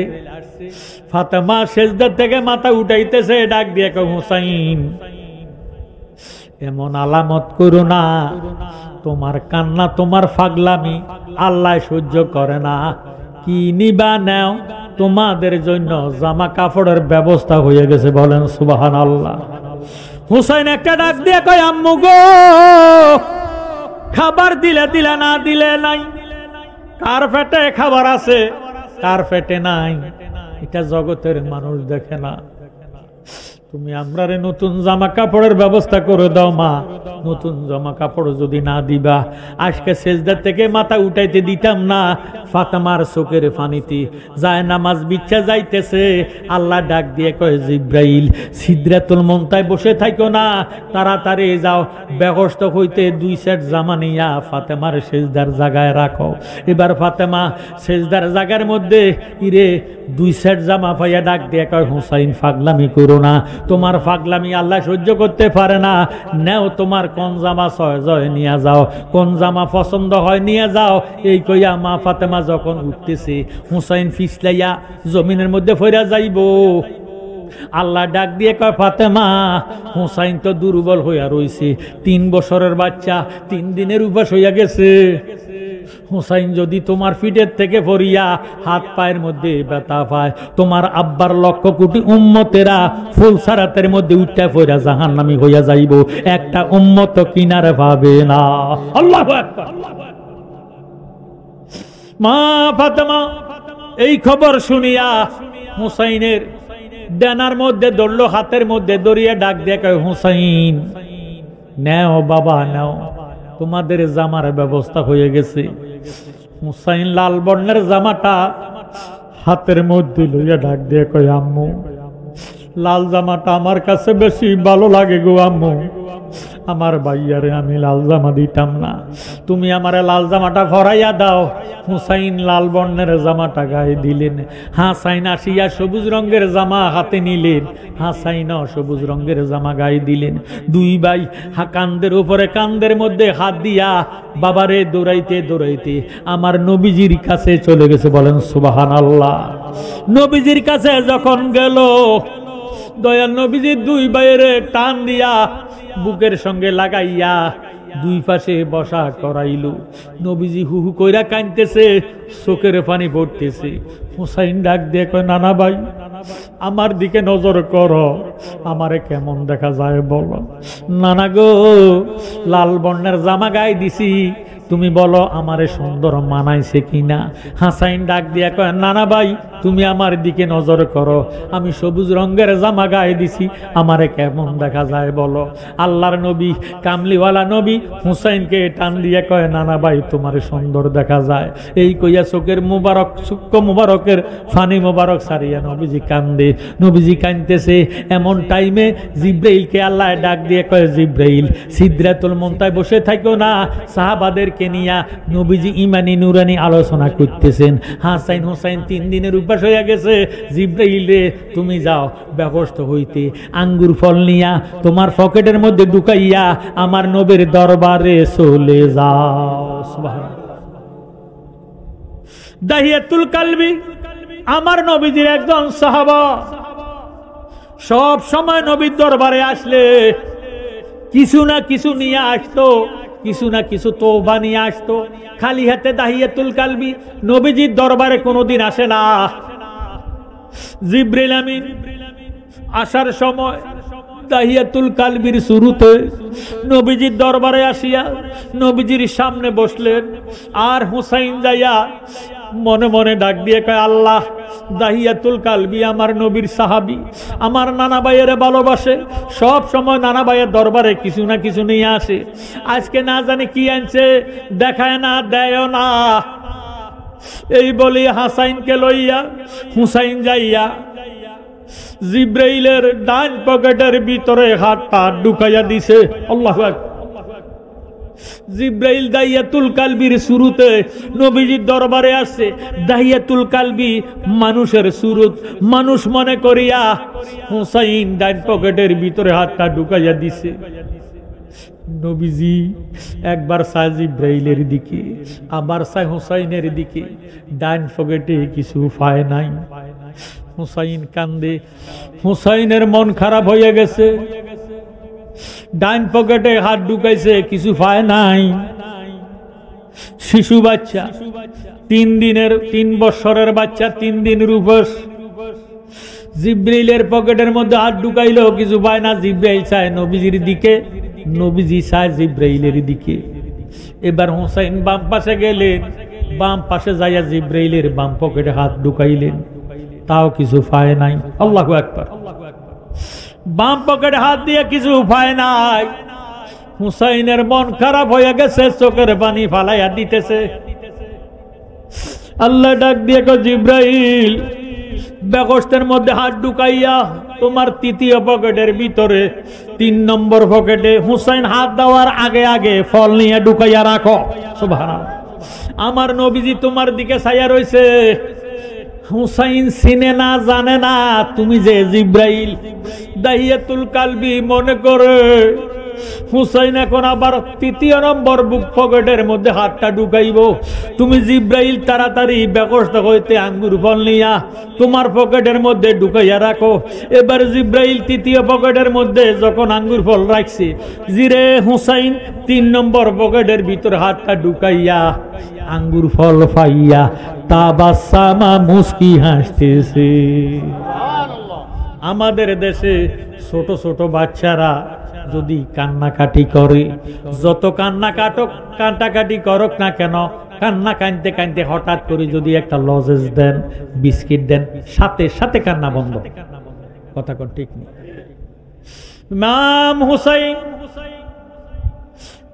ফাতেমা সিজদা থেকে মাথা উঠাইতেছে, ডাক দিয়ে কয়, হুসাইন এমন আলামত করো না, তোমার কান্না তোমার পাগলামি আল্লাহ সহ্য করে না। কি নিবা নাও, তোমাদের জন্য জামা কাপড়ের ব্যবস্থা হয়ে গেছে। বলেন সুবহানাল্লাহ। হুসাইন একটা ডাক দিয়ে কয়, আম্মু গো, খাবার দিলে দিলে, না দিলে নাই। কার পেটে খাবার আছে, কার পেটে নাই, এটা জগতের মানুষ দেখে না। তুমি আমরারে নতুন জামা কাপড়ের ব্যবস্থা করে দাও মা। নতুন জামা কাপড় যদি না দিবা, আজকে সেজদা থেকে মাথা উঠাইতে দিতাম না। ফাতেমার চোখের পানিতে যায় নামাজ বিচ্ছা যাইতেছে। আল্লাহ ডাক দিয়ে কয়, জিব্রাইল সিদরাতুল মুনতায় বসে থাকো না, তাড়াতাড়ি যাও, ব্যবস্থা হইতে 2 সেট জামা নিয়া ফাতেমার সেজদার জায়গায় রাখো। এবার ফাতেমা সেজদার জায়গার মধ্যে ইরে 2 সেট জামা পাইয়া ডাক দিয়ে কয়, হুসাইন পাগলামি করো না, তোমার পাগলামি আল্লাহ সহ্য করতে পারে না। নেও, তোমার কোন জামা জয় নিয়ে যাও, কোন জামা পছন্দ হয় নিয়ে যাও। এই কইয়া মা ফাতেমা যখন উঠতেছে, হুসাইন ফিসলাইয়া জমিনের মধ্যে ফইরা যাইব। আল্লাহ ডাক দিয়ে কয়, ফাতেমা হুসাইন তো দুর্বল হইয়া রইছে, 3 বছরের বাচ্চা, 3 দিনের উপাস হইয়া গেছে। হুসাইন যদি তোমার পিঠের থেকে পড়িয়া হাত পায়ের মধ্যে ব্যথা পায়, তোমার আব্বার 1,00,000 কোটি উম্মতেরা ফুলসারাতের মধ্যে উঠা পড়া জাহান্নামী হইয়া যাইব, একটা উম্মত কিনারে পাবে না। আল্লাহু আকবার। মা ফাতেমা এই খবর শুনিয়া হুসাইনের ডানার মধ্যে ধরলো, হাতের মধ্যে ধরিয়া ডাক দিয়ে কয়, হুসাইন নেও বাবা নেও, তোমাদের জামার ব্যবস্থা হয়ে গেছে। হুসাইন লাল বর্ণের জামাটা হাতের মধ্যে লইয়া ডাক দিয়ে কয়, আম্মু লাল জামাটা আমার কাছে বেশি ভালো লাগে গো আম্মু, আমার ভাইয়ারে আমি লাল জামা দিতাম না, তুমি আমারে লাল জামাটা ভরাইয়া দাও। হুসাইন লাল বর্ণের জামাটা গায়ে দিলেন। হাসাইন আসিয়া সবুজ রঙের জামা হাতে নিলেন, হাসাইনও সবুজ রঙের জামা গায়ে দিলেন। 2 ভাই কান্দের উপরে কান্দের মধ্যে হাত দিয়া বাবারে দৌড়াইতে দৌড়াইতে আমার নবীজির কাছে চলে গেছে। বলেন সুবহানাল্লাহ। নবীজির কাছে যখন গেল, দয়াল নবীজি 2 ভাইয়ের টান দিয়া বুকের সঙ্গে লাগাইয়া 2 পাশে বসা করাইল। নবীজি হু হু কইরা কাঁদতেছে, চোখের পানি পড়তেছে। হুসাইন ডাক দিয়ে কয়, নানা ভাই আমার দিকে নজর করো, আমারে কেমন দেখা যায় বলো। নানা গো, লাল বর্ণের জামা গায়ে দিছি, তুমি বলো আমারে সুন্দর মানাইছে কিনা। হাসাইন ডাক দিয়া কয়, নানা ভাই তুমি আমার দিকে নজর করো, আমি সবুজ রঙের জামা গায়ে দিছি, আমারে কেমন দেখা যায় বলো। আল্লাহর নবী কামলিওয়ালা নবী হুসাইনকে টান দিয়ে কয়, নানা ভাই তোমারে সুন্দর দেখা যায়। এই কইয়া চোখের মুবারক চক্ষু মুবারকের ফানি মুবারক সারিয়া নবীজি কান্দে। নবীজি কাঁদতেছে। এমন টাইমে জিব্রাইলকে আল্লাহ ডাক দিয়ে কয়, জিব্রাইল সিদরাতুল মুনতায় বসে থাকো না, সাহাবাদেরকে নিয়া নবীজি ইমানি নুরানি আলোচনা করতেছেন। হাসাইন হুসাইন 3 দিনের উপাস হয়ে গেছে। জিব্রাইল রে তুমি যাও, ব্যবস্থা হইতে আঙ্গুর ফল নিয়া তোমার পকেটের মধ্যে ঢুকাইয়া আমার নবীর দরবারে চলে যাও। সুবহানাল্লাহ। দাহিয়াতুল কালবি আমার নবীজির একজন সাহাবা, সব সময় নবীর দরবারে আসলে কিছু না কিছু নিয়ে আসতো, কিছু না কিছু তওবা নিয়ে আসতো। খালি হাতে দাহিয়াতুল কালবি নবীজির দরবারে কোনোদিন আসে না। জিবরিল আমিন আসার সময় দাহিয়াতুল কালবির শুরুতে নবীজির দরবারে আসিয়া নবীজির সামনে বসলেন। আর হুসাইন যাইয়া মনে মনে ডাক দিয়ে কয়, আল্লাহ দাহিয়াতুল কালবি আমার নবীর সাহাবী, আমার নানা ভাইয়ের ভালোবাসে, সব সময় নানা ভাইয়ের দরবারে কিছু না কিছু নিয়ে আসে, আজকে না জানি কি আনছে, দেখায় না দেয় না। এই বলি হাসাইনকে লইয়া হুসাইন যাইয়া জিব্রাইলের ডান পকেটের ভিতরে হাতটা ঢুকাইয়া দিছে। আল্লাহু আকবার। জিব্রাইল দাইয়াতুল কালবির শুরুতে নবীজির দরবারে আসছে। দাইয়াতুল কালবি মানুষের সুরত, মানুষ মনে করিয়া হুসাইন ডান পকেটের ভিতরে হাতটা ঢুকাইয়া দিছে। নবীজি একবার চায় জিব্রাইলের দিকে, আবার চায় হুসাইনের দিকে, ডান পকেটে কিছু পায় নাই। হুসাইন কান্দে, হুসাইনের মন খারাপ হয়ে গেছে। ডান পকেটে হাত ঢুকাইছে, কিছু পায় নাই। শিশু বাচ্চা, 3 বছরের বাচ্চা, 3 দিনের উপর। জিব্রাইলের পকেটের মধ্যে হাত ঢুকাইলো, কিছু পায় না। জিব্রাইল চায় নবীজির দিকে, নবীজি চায় জিব্রাইলের দিকে। এবার হুসাইন বাম পাশে গেলেন, বাম পাশে যাইয়া জিব্রাইলের বাম পকেটে হাত ঢুকাইলেন, তাও কিছু পায় নাই। আল্লাহু আকবার। বাম পকেটে হাত দিয়ে কিছু পায় নাই। হুসাইনের মন খারাপ হয়ে গেছে, চোখের পানি ফালাইয়া দিতেছে। আল্লাহ ডাক দিয়ে কয়, জিব্রাইল বেগস্তের মধ্যে হাত ঢুকাইয়া তোমার 3য় পকেটের ভিতরে 3 নম্বর পকেটে হুসাইন হাত দেওয়ার আগে আগে ফল নিয়ে ঢুকাইয়া রাখো। সুবহানাল্লাহ। আমার নবীজি তোমার দিকে ছায়া রইছে। হুসাইন চিনে না, জানে না তুমি যে জিব্রাইল। দাইয়াতুল কালবি মনে করে হুসাইন এখন আবার 3য় নম্বর বুক পকেটের মধ্যে হাতটা ঢুকাইব। তুমি জিব্রাইল তাড়াতাড়ি বেকস্ত হইতে আঙ্গুর ফল নিয়া তোমার পকেটের মধ্যে ঢুকাইয়া রাখো। এবার জিব্রাইল 3য় পকেটের মধ্যে যখন আঙ্গুর ফল রাখছে, জিরে হুসাইন 3 নম্বর পকেটের ভিতর হাতটা ঢুকাইয়া আঙ্গুর ফল পাইয়া তাবাসামা মুস্কি হাসতেছে। আমাদের দেশে ছোট ছোট বাচ্চারা যদি কান্নাকাটি করে, যত কান্নাকাটি করুক না কেন, কান্না কানতে কানতে হঠাৎ করে যদি একটা লজেস দেন, বিস্কিট দেন, সাথে সাথে কান্না বন্ধ। কথা কোন ঠিক নেই। ইমাম হুসাইন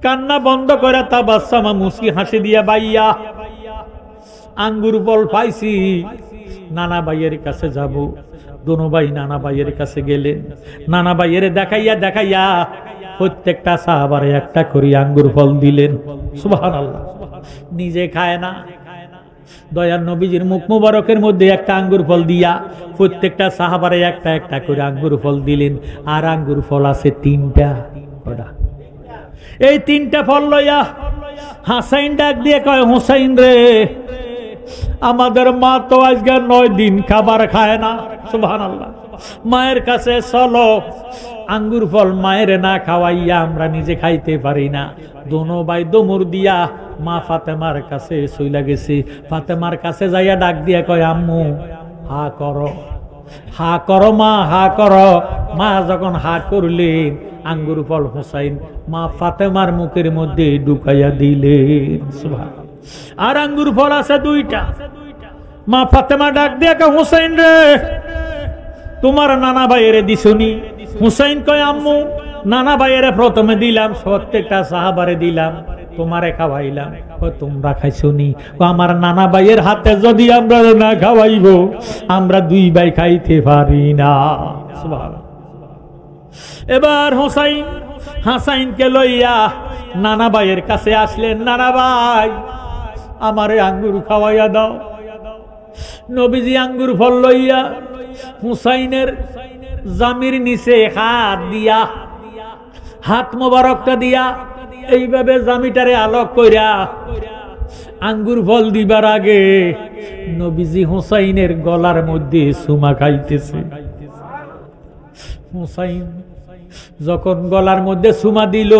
কান্না বন্ধ করে তাবাসামা মুস্কি হাসি দিয়া, বাইয়া আঙ্গুর ফল পাইছি, নানা ভাইয়ের কাছে যাব। দোনো ভাই নানা ভাইয়ের কাছে গেলেন। নানা ভাইয়ের দেখাইয়া দেখাইয়া প্রত্যেকটা সাহাবারে একটা করে আঙ্গুর ফল দিলেন। সুবহানাল্লাহ। নিজে খায় না, দয়ার নবীজির মুখ মুবারকের মধ্যে একটা আঙ্গুর ফল দিয়া প্রত্যেকটা সাহাবারে একটা একটা করে আঙ্গুর ফল দিলেন। আর আঙ্গুর ফল আছে 3টা। এই 3টা ফল লইয়া হাসাইন ডাক দিয়ে কয়, হুসাইন রে, আমাদের মা তো আজকে 9 দিন খাবার খায় না। সুবহানাল্লাহ। মায়ের কাছে চলো, আঙ্গুর ফল মায়ের না খাওয়াইয়া আমরা নিজে খাইতে পারি না। দোনো ভাই দমুর দিয়া মা ফাতেমার কাছে চইলা গেছে। ফাতেমার কাছে যাইয়া ডাক দিয়া কয়, আম্মু হা করো, হা করো মা, হা করো। মা যখন হা করলেন, আঙ্গুর ফল হুসাইন মা ফাতেমার মুখের মধ্যে ঢুকাইয়া দিলেন। সুবহানাল্লাহ। আর আঙ্গুর ফল আছে 2টা। মা ফাতেমা ডাক দিয়ে কয়, হুসাইন রে, তোমার নানা ভাইয়েরে দিছনি? হুসাইন কয়, আম্মু নানা ভাইয়েরে প্রথমে দিলাম, প্রত্যেকটা সাহাবারে দিলাম, তোমারে খাওয়াইলাম। তোমরা খাইছনি? আমার নানা ভাইয়ের হাতে যদি আমরা না খাওয়াইব, আমরা 2 ভাই খাইতে পারি না। সুবহানাল্লাহ। এবার হুসাইন হাসাইনকে লইয়া নানা ভাইয়ের কাছে আসলেন। নানা ভাই, আমারে আঙ্গুর খাওয়াইয়া দাও। নবীজি আঙ্গুর ফল লইয়া হুসাইনের জামির নিচে হাত দিয়া, হাত মোবারকটা দিয়া এইভাবে জামিটারে আলোক কইরা আঙ্গুর ফল দিবার আগে নবীজি হুসাইনের গলার মধ্যে সুমা খাইতেছে। হুসাইন যখন গলার মধ্যে সুমা দিল,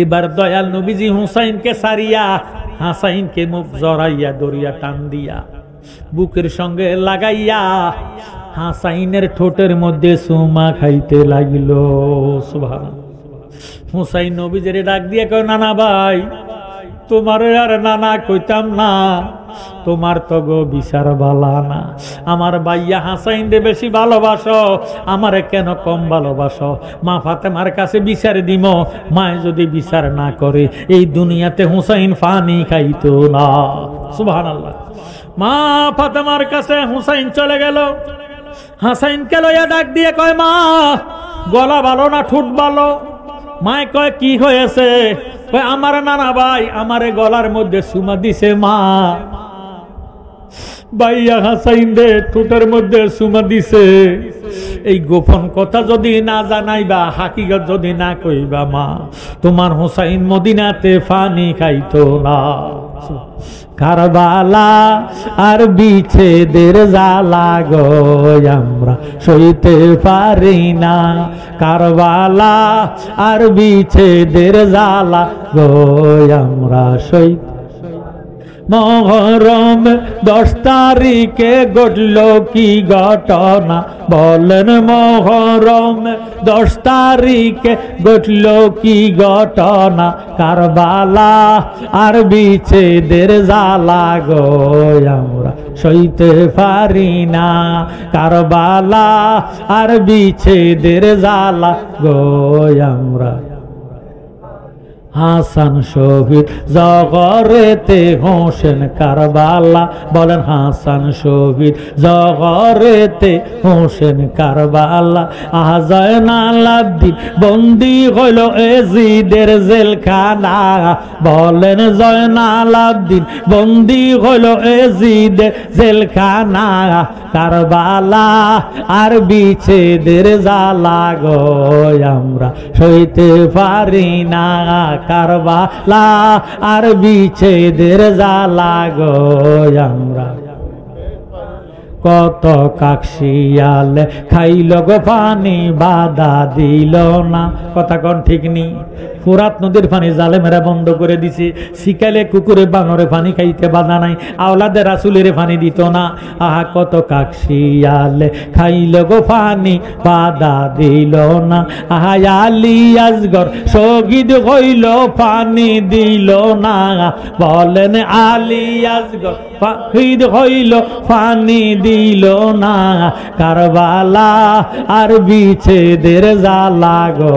এবার দয়াল নবীজি হুসাইনকে সারিয়া হাসাইনকে মুখ জড়াইয়া দরিয়া টান দিয়া বুকের সঙ্গে লাগাইয়া হাসাইনের ঠোঁটের মধ্যে সুমা খাইতে লাগিল। সুবহানাল্লাহ। হুসাইন নবীজিরে ডাক দিয়ে কয়, নানা ভাই, তোমার আর নানা কইতাম না, তোমার তো গো বিচার বালা না। আমার ভাইয়া হাসাইন দে বেশি ভালোবাসো, আমারে কেন কম ভালোবাসো? মা ফাতেমার কাছে বিচার দিম, মায় যদি বিচার না করে এই দুনিয়াতে হুসাইন পানি খাইতো না। সুবহানাল্লাহ। মা ফাতেমার কাছে হুসাইন চলে গেল। হাসাইনকে লইয়া ডাক দিয়ে কয় মা গলা ভালো না ঠোঁট ভালো? মায় কয় কি হয়েছে? কয় আমার নানা ভাই আমারে গলার মধ্যে চুমা দিছে মা। ভাইয়া হাসাইন রে ঠোঁটের মধ্যে চুমা দিছে। এই গোপন কথা যদি না জানাইবা, হাকিগত যদি না কইবা মা, তোমার হোসাইন মদিনাতে পানি খাইতো না। কারবালা আর বিচ্ছেদের জ্বালা গো আমরা সইতে পারি না। কারবালা আর বিচ্ছেদের জ্বালা গো আমরা সইতে। মহরম 10 তারিখে ঘটল কি ঘটনা বলেন? মহরম 10 তারিখে ঘটল কি ঘটনা? কারবালা আর বিচ্ছেদের জ্বালা গো আমরা সইতে পারি না। কারবালা আর বিচ্ছেদের জ্বালা গো আমরা। হাসান শহীদ জগরেতে হোসেন কারবালা বলেন। হাসান শহীদ জগরেতে হোসেন কারবালা। জয়নাল আব্দিন বন্দি হইল এজিদের জেলখানা বলেন। জয়নাল আব্দিন বন্দি হইল এজিদের জেলখানা। কারবালা আর বিচ্ছেদের জ্বালা গো আমরা সইতে পারি না। কারবালা আর বিচ্ছেদের জ্বালা গো আমরা। কত কাকশিয়ালে খাইল গো পানি বাধা দিল না। কথা কোন ঠিক নি? ফুরাত নদীর পানি জালেমেরা বন্ধ করে দিছে। শিকালে কুকুরে বানরে পানি খাইতে বাধা নাই, আওলাদে রাসূলের পানি দিত না। আহা কত কাকশিয়ালে খাইল গো পানি বাধা দিল না। আহা আলী আসগর শহীদ হইল পানি দিল না বলেন। আলী আসগর শহীদ হইল পানি দিল না। কারবালা আর বিচ্ছেদের জ্বালা গো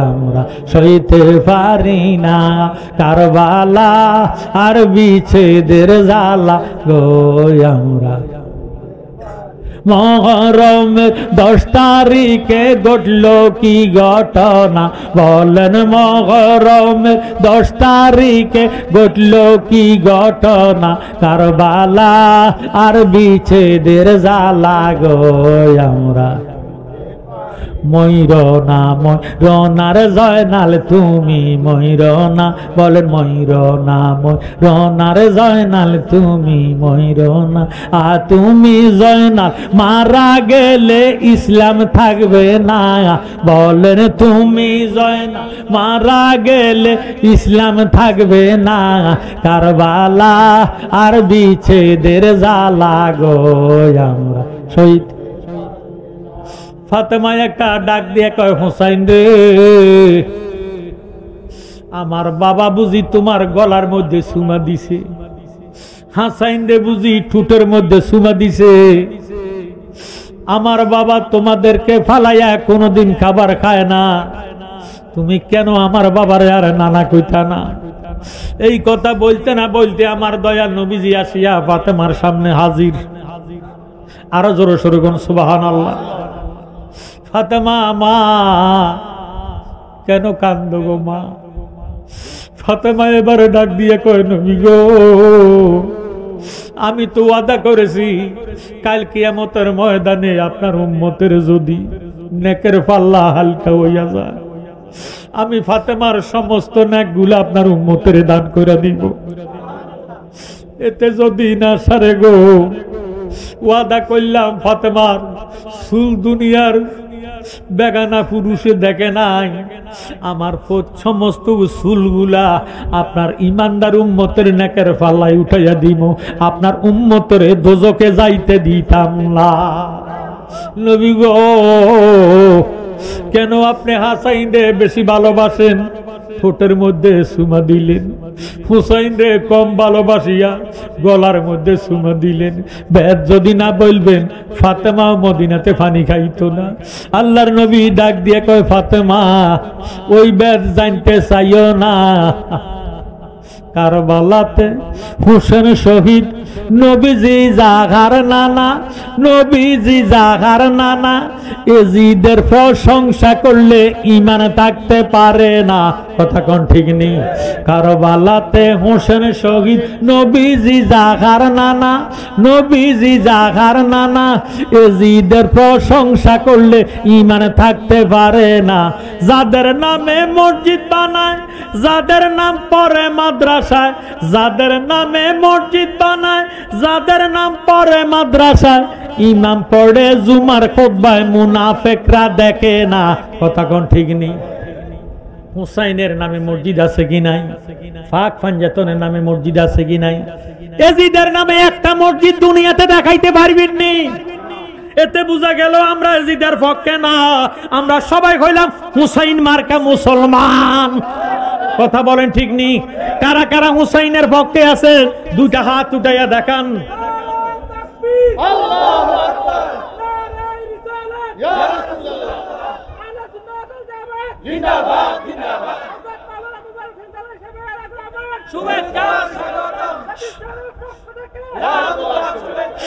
আমরা সইতে পারি না। কারবালা আর বিচ্ছেদের জ্বালা গো আমরা। মহরমের 10 তারিখে ঘটল কি ঘটনা বলেন? মহরমের 10 তারিখে ঘটল কি ঘটনা? কারবালা আর বিচ্ছেদের জ্বালা গো আমরা। ময়ূরনা ময়ূরনার জয়নাল তুমি ময়ূরনা বলেন। ময়ূরনা ময়ূরনার জয়নাল তুমি ময়ূরনা। তুমি জয়নাল মারা গেলে ইসলাম থাকবে না বলেন। তুমি জয়নাল মারা গেলে ইসলাম থাকবে না। কারবালা আর বিচ্ছেদের জ্বালা গো আমরা সইতে। ফাতেমা একটা ডাক দিয়ে কয় হোসাইন রে আমার বাবা বুঝি তোমার গলার মধ্যে চুমা দিছে। হাসাইন রে বুঝি ঠোঁটের মধ্যে চুমা দিছে। আমার বাবা তোমাদেরকে ফালাইয়া কোনোদিন খাবার খায় না, তুমি কেন আমার বাবারে আর নানা কইতা না? এই কথা বলতে না বলতে আমার দয়াল নবীজি আসিয়া ফাতেমার সামনে হাজির। আরো জোরে সরে কোন সুবহানাল্লাহ। ফাতেমা মা কেন কান্দো গো মা? ফাতেমা এবারে ডাক দিয়ে কয় নবী গো আমি তো ওয়াদা করেছি কাল কিয়ামতের ময়দানে আপনার উম্মতের যদি নেকের পাল্লা হালকা হইয়া যায় আমি ফাতেমার সমস্ত নেকগুলো আপনার উম্মতের দান করে দিব। এতে যদি না সারে গো ওয়াদা করলাম ফাতেমার চুল দুনিয়ার বেগানা পুরুষে দেখে নাই, আমার সমস্ত চুলগুলা আপনার ইমানদার উম্মতের নেকের পাল্লায় উঠাইয়া দিব, আপনার উম্মতের দোজকে যাইতে দিতাম না। নবী গো কেন আপনি হাসাইন রে বেশি ভালোবাসেন? ঠোঁটের মধ্যে চুমা দিলেন। হুসাইন রে কম ভালোবাসিয়া গলার মধ্যে চুমা দিলেন। বেদ যদি না বলবেন ফাতেমা মদিনাতে পানি খাইতো না। আল্লাহর নবী ডাক দিয়ে কয় ফাতেমা ওই বেদ জানতে চাইও না, কারবালাতে হোসেন শহীদ নবীজি জাগার নানা, নবীজি জাগার নানা। এজিদের প্রশংসা করলে ঈমান থাকতে পারে না, কথা কোন ঠিক নেই। কারবালাতে হোসেন শহীদ নবীজি জাগার নানা, নবীজি জাগার নানা। এজিদের প্রশংসা করলে ঈমান থাকতে পারে না। যাদের নামে মসজিদ বানায়, যাদের নাম পড়ে মাদ্রাসায়, যাদের নামে মসজিদ বানায়, যাদের নাম পড়ে মাদ্রাসায়, ইমাম পড়ে জুমার খুতবায়, মুনাফিকরা দেখে না, কথা কোন ঠিক নেই। হুসাইনের নামে মসজিদ আছে কি নাই? ফাক ফানজাতনের নামে মসজিদ আছে কি নাই? এজিদের নামে একটা মসজিদ দুনিয়াতে দেখাইতে পারবেন নি। এতে বোঝা গেল আমরা এজিদের পক্ষে না, আমরা সবাই হইলাম হুসাইন মার্কা মুসলমান, কথা বলেন ঠিক নি? কারা কারা হুসাইনের পক্ষে আছে দুইটা হাত উঠাইয়া দেখান। আল্লাহু আকবার, নারায়ে রিসালাত, ইয়া রাসূলুল্লাহ, আলা সুন্নাতুল জামাত, জিন্দাবাদ জিন্দাবাদ, শুভেচ্ছা স্বাগতম,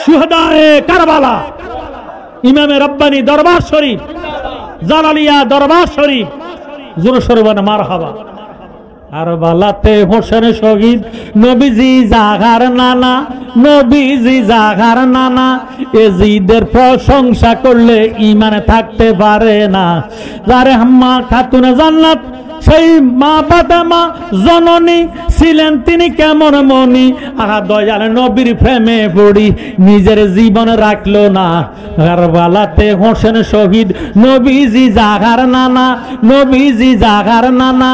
শুহাদায়ে কারবালা, ইমামে রব্বানি দরবার শরীফ, জালালিয়া দরবার শরীফ, জোরে সোরে বলেন মারহাবা। কারবালাতে হোসেন শহীদ নবীজি জাগার নানা, নবীজি জাগার নানা। এজিদের প্রশংসা করলে ঈমান থাকতে পারে না। যারে হাম্মা খাতুনে জান্নাত, সেই মা ফাতেমা জননী ছিলেন তিনি কেমন মনি। আহা দয়াল নবীর প্রেমে পড়ি নিজের জীবন রাখলো না। কারবালাতে হোসেন শহীদ নবীজি জাগার নানা, নবীজি জাগার নানা।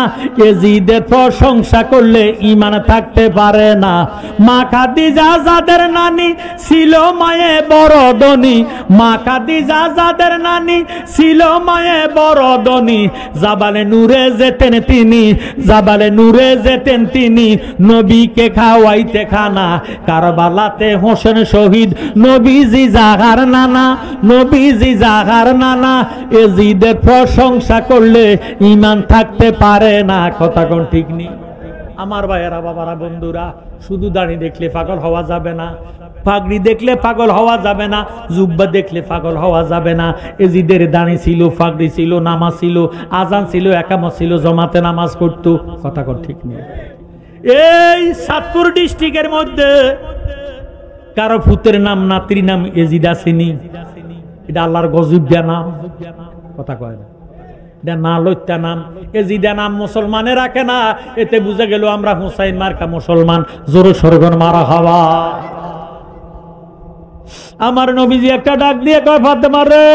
এজিদের প্রশংসা করলে ঈমান থাকতে পারে না। মা খাদিজা যাদের নানি ছিল মায়ে বড় ধনী, মা খাদিজা যাদের নানি ছিল মায়ে বড় ধনী। জাবালে নূরে যেতেন তিনি, জাবালে নূরে যেতেন তিনি, নবীকে খাওয়াইতে খানা। কারবালাতে হোসেন শহীদ নবীজি জাগার নানা, নবীজি জাগার নানা। এজিদের প্রশংসা করলে ঈমান থাকতে পারে না, কথা কোন ঠিক নেই। আমার ভাইয়েরা, বাবারা, বন্ধুরা, শুধু দাড়ি দেখলে পাগল হওয়া যাবে না, পাগড়ি দেখলে পাগল হওয়া যাবে না, জুব্বা দেখলে পাগল হওয়া যাবে না। এজিদের দাড়ি ছিল, পাগড়ি ছিল, নামাজ ছিল, আজান ছিল, একামত ছিল, জমাতে নামাজ পড়তো, কথা কোন ঠিক নেই। এই চাঁদপুর ডিস্ট্রিক্টের মধ্যে কারো ফুতের নাম, নাতির নাম এজিদ আসেনি? এটা আল্লাহর গজব দেয়া নাম, কথা কয় না, এটা না লইতা নাম। এজিদা নাম মুসলমানে রাখে না। এতে বুঝে গেল আমরা হুসাইন মার্কা মুসলমান। জোরে সরগন মারা হাওয়া। আমার নবীজি একটা ডাক দিয়ে কয়, ফাতেমা রে,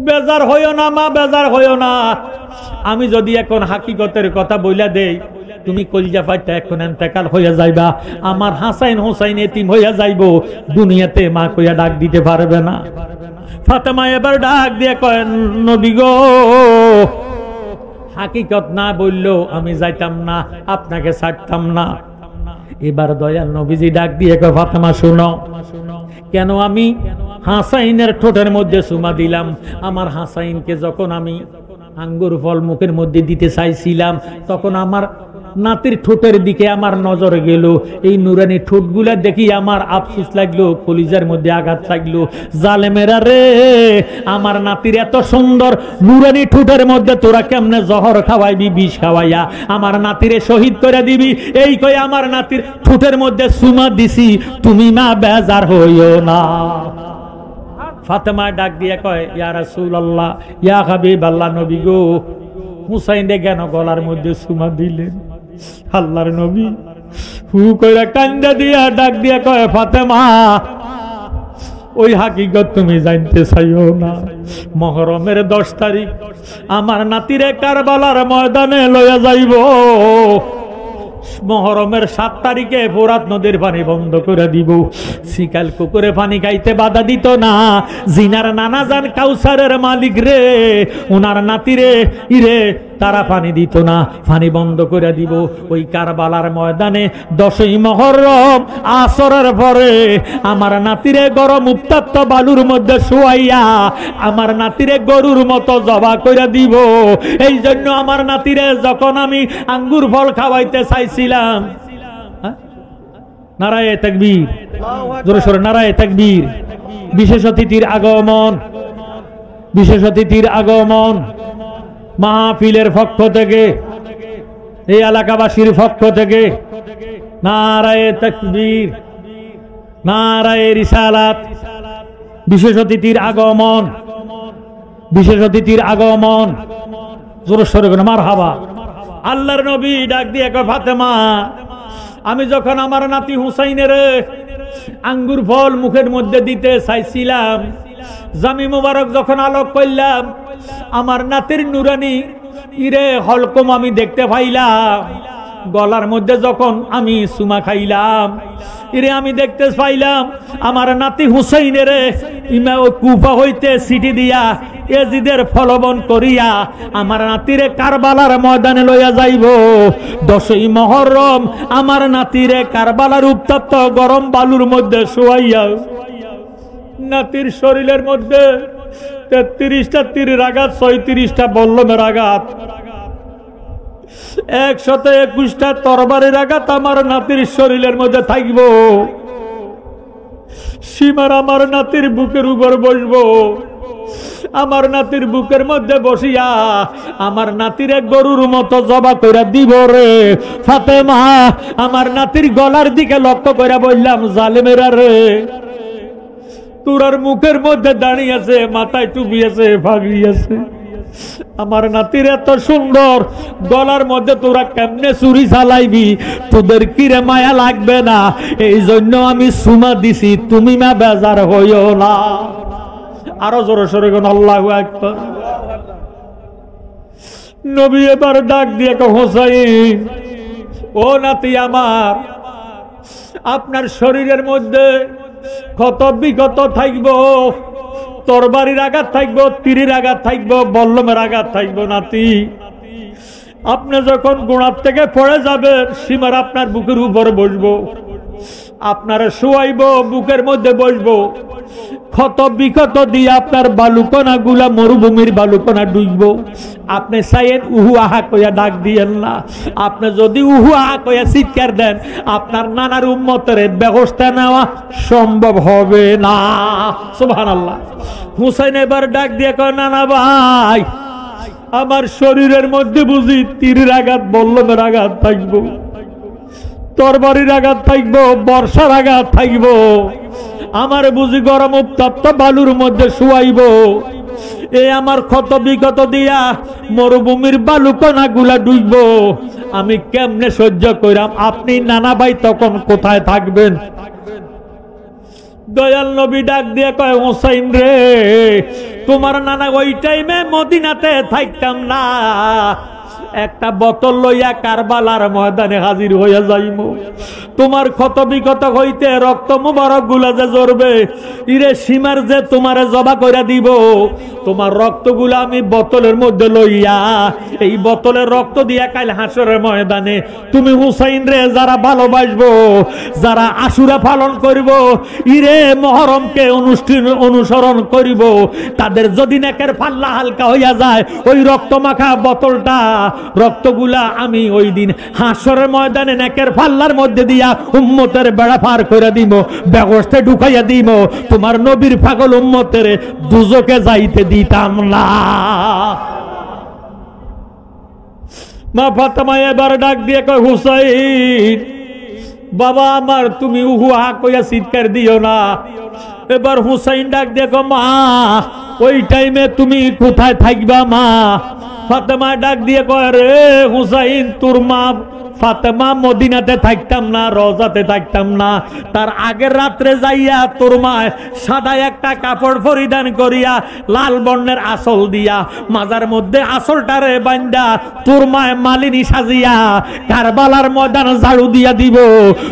বেজার হইও না মা, বেজার হইও না। আমি যদি এখন হাকিকতের কথা বইলা দেই, তুমি কলিজা ফাইটা এখন ইন্তেকাল হইয়া যাইবা। আমার হাসাইন হুসাইন এতিম হইয়া যাইব, দুনিয়াতে মা কইয়া ডাক দিতে পারবে না। ফাতেমা এবার ডাক দিয়ে কয়, নবী গো, হাকিকত না বললেও আমি যাইতাম না, আপনাকে ছাড়তাম না। এবার দয়াল নবীজি ডাক দিয়ে কয়, ফাতেমা শুনো, কেন আমি হাসাইনের ঠোঁটের মধ্যে চুমা দিলাম। আমার হাসাইনকে যখন আমি আঙ্গুর ফল মুখের মধ্যে দিতে চাইছিলাম, তখন আমার নাতির ঠোঁটের দিকে আমার নজর গেল। এই নুরানি ঠোঁটগুলা দেখি আমার আফসোস লাগলো, কলিজার মধ্যে আঘাত লাগলো। জালেমেরা রে, আমার নাতির এত সুন্দর নুরানি ঠোঁটের মধ্যে তোরা কেমনে জহর খাওয়াইবি, বিষ খাওয়াইয়া আমার নাতিরে শহীদ করে দিবি। এই কই আমার নাতির ঠোঁটের মধ্যে চুমা দিছি, তুমি মা বেজার হইও না। ফাতেমা ডাক দিয়ে কয়, ইয়া রাসূলুল্লাহ, ইয়া হাবিবাল্লাহ, নবী গো, হুসাইনে কেন গলার মধ্যে চুমা দিলেন? আল্লাহর নবী হু কইরা কান্দা দিয়া ডাক দিয়া কয়, ফাতেমা, ওই হাকিকত তুমি জানতে চাইও না। মুহররমের 10 তারিখ আমার নাতিরে কারবালার ময়দানে লইয়া যাইব। মুহররমের 7 তারিখে ফোরাত নদীর পানি বন্ধ করে দিব। শিকাল কুকুরে পানি খাইতে বাধা দিত না। জিনার নানা জান কাউসারের মালিক রে, ওনার নাতিরে ইরে তারা পানি দিত না, পানি বন্ধ করে দিব। ওই কারবালার ময়দানে 10ই মুহররম আসরের পরে আমার নাতিরে গরম উত্তপ্ত বালুর মধ্যে শুয়াইয়া আমার নাতিরে গরুর মতো জবা করে দিব। এই জন্য আমার নাতিরে যখন আমি আঙ্গুর ফল খাওয়াইতে চাইছিলাম, নারায়ে তাকবীর, জোরে সোরে নারায়ে তাকবীর। বিশেষ অতিথির আগমন, বিশেষ অতিথির আগমন মাহফিলের পক্ষ থেকে, এই এলাকাবাসীর পক্ষ থেকে নারায়ে তাকবীর, নারায়ে রিসালাত। বিশেষ অতিথির আগমন, বিশেষ অতিথির আগমন, জোরে সোরে মারহাবা। আল্লাহর নবী ডাক দিয়ে কয়, ফাতেমা, আমি যখন আমার নাতি হুসাইনের আঙ্গুর ফল মুখের মধ্যে দিতে চাইছিলাম, জামি মুবারক যখন আলোক করলাম, আমার নাতির নুরানি ইরে হলকম আমি দেখতে পাইলাম। গলার মধ্যে যখন আমি সুমা খাইলাম, ইরে আমি দেখতে পাইলাম আমার নাতি হুসাইনের ইমা কুফা হইতে সিটি দিয়া এজিদের ফলবন করিয়া আমার নাতিরে কারবালার ময়দানে লইয়া যাইব। 10ই মুহররম আমার নাতিরে কারবালার উত্তপ্ত গরম বালুর মধ্যে শোয়াইয়া নাতির শরীরের মধ্যে 33টা তীরের আঘাত, 36টা বল্লমের আঘাত, 121টা তরবারির আঘাত আমার নাতির শরীরের মধ্যে থাকব। সীমার আমার নাতির বুকের উপর বসবো, আমার নাতির বুকের মধ্যে বসিয়া আমার নাতিরে গরুর মতো জবা কইরা দিব রে ফাতেমা। আমার নাতির গলার দিকে লক্ষ্য কইরা বললাম, জালেমেরা রে, তোরার মুখের মধ্যে দাঁড়িয়ে আছে, মাথায় টুপি আছে, পাগড়ি আছে, আমার নাতির এত সুন্দর গলার মধ্যে তোরা কেমনে চুরি চালাইবি? তোদের কিরে মায়া লাগবে না? এই জন্য আমি সুমা দিছি, তুমি না বেজার হইও না। আরো জোরে সরে কোন আল্লাহু আকবার। নবী এবার ডাক দিয়ে কয়, হোসাইন, ও নাতি আমার, আপনার শরীরের মধ্যে ক্ষত বিক্ষত থাকব, তরবারির আঘাত থাকব, তীরের আঘাত থাকব, বল্লমের আঘাত থাকব। নাতি, আপনি যখন গোড়ার থেকে পড়ে যাবেন, সীমার আপনার বুকের উপর বসবো, আপনারা শোয়াইব, বুকের মধ্যে বসবো, ক্ষত বিক্ষত দিয়ে আপনার বালুকণা গুলা মরুভূমির বালুকণা ডুববো। আপনি চাইয়েন উহু আহা কইয়া ডাক দিয়েন না। আপনি যদি উহু আহা কইয়া চিৎকার দেন, আপনার নানার উম্মতের ব্যবস্থা নেওয়া সম্ভব হবে না। সুবহানাল্লাহ। হুসাইন এবার ডাক দিয়ে কয়, নানা ভাই, আমার শরীরের মধ্যে বুঝি তীরের আঘাত, বল্লমের আঘাত থাকবো, তরবারির আঘাত থাকবো, বর্ষার আঘাত থাকবো, আমার বুঝি গরম উত্তপ্ত বালুর মধ্যে শুয়াইব। এই আমার ক্ষত বিক্ষত দিয়া মরুভূমির বালুকণা গুলা ডুববো, আমি কেমনে সহ্য কইরাম? আপনি নানা ভাই তখন কোথায় থাকবেন? দয়াল নবী ডাক দিয়ে কয়, হোসাইন রে, তোমার নানা ওই টাইমে মদিনাতে থাকতাম না, একটা বোতল লইয়া কারবালার ময়দানে হাজির হইয়া যাইব। তোমার ক্ষত বিক্ষত হইতে রক্ত মুবারক গুলা যে জ্বরবে, ইরে সীমার যে তোমারে জবা কইরা দিব, তোমার রক্তগুলা আমি বোতলের মধ্যে লইয়া এই বোতলের রক্ত দিয়া কাল হাসরের ময়দানে তুমি হুসাইন রে যারা ভালোবাসবো, যারা আশুরা পালন করিব, ইরে মুহররমকে অনুসরণ করিব, তাদের যদি নেকের পাল্লা হালকা হইয়া যায়, ওই রক্ত মাখা বোতলটা রক্তগুলা আমি ওই দিন হাসরের ময়দানে নেকের পাল্লার মধ্যে দিয়া উম্মতের বেড়া পার করে দিব, ব্যবস্থা ঢুকাইয়া দিব, তোমার নবীর পাগল উম্মতের দুজকে যাইতে দিতাম না। মা ফাতেমা এবার ডাক দিয়ে কয়, হুসাইন বাবা আমার, তুমি উহু হা কইয়া চিৎকার দিও না। এবার হুসাইন ডাক দিয়ে কয়, মা ওই টাইমে তুমি কোথায় থাকবা মা? ফাতেমা ডাক দিয়ে কয়, রে হুসাইন, তোর মা ফাতেমা মদিনাতে থাকতাম না, রওজাতে থাকতাম না, তার আগের রাত্রে যাইয়া তোর মা সাদা একটা কাপড় পরিধান করিয়া লাল বর্ণের আসল দিয়া মাজার মধ্যে আসলটারে বান্দা তোর মা মালিনী সাজিয়া কারবালার ময়দান ঝাড়ু দিয়া দিব।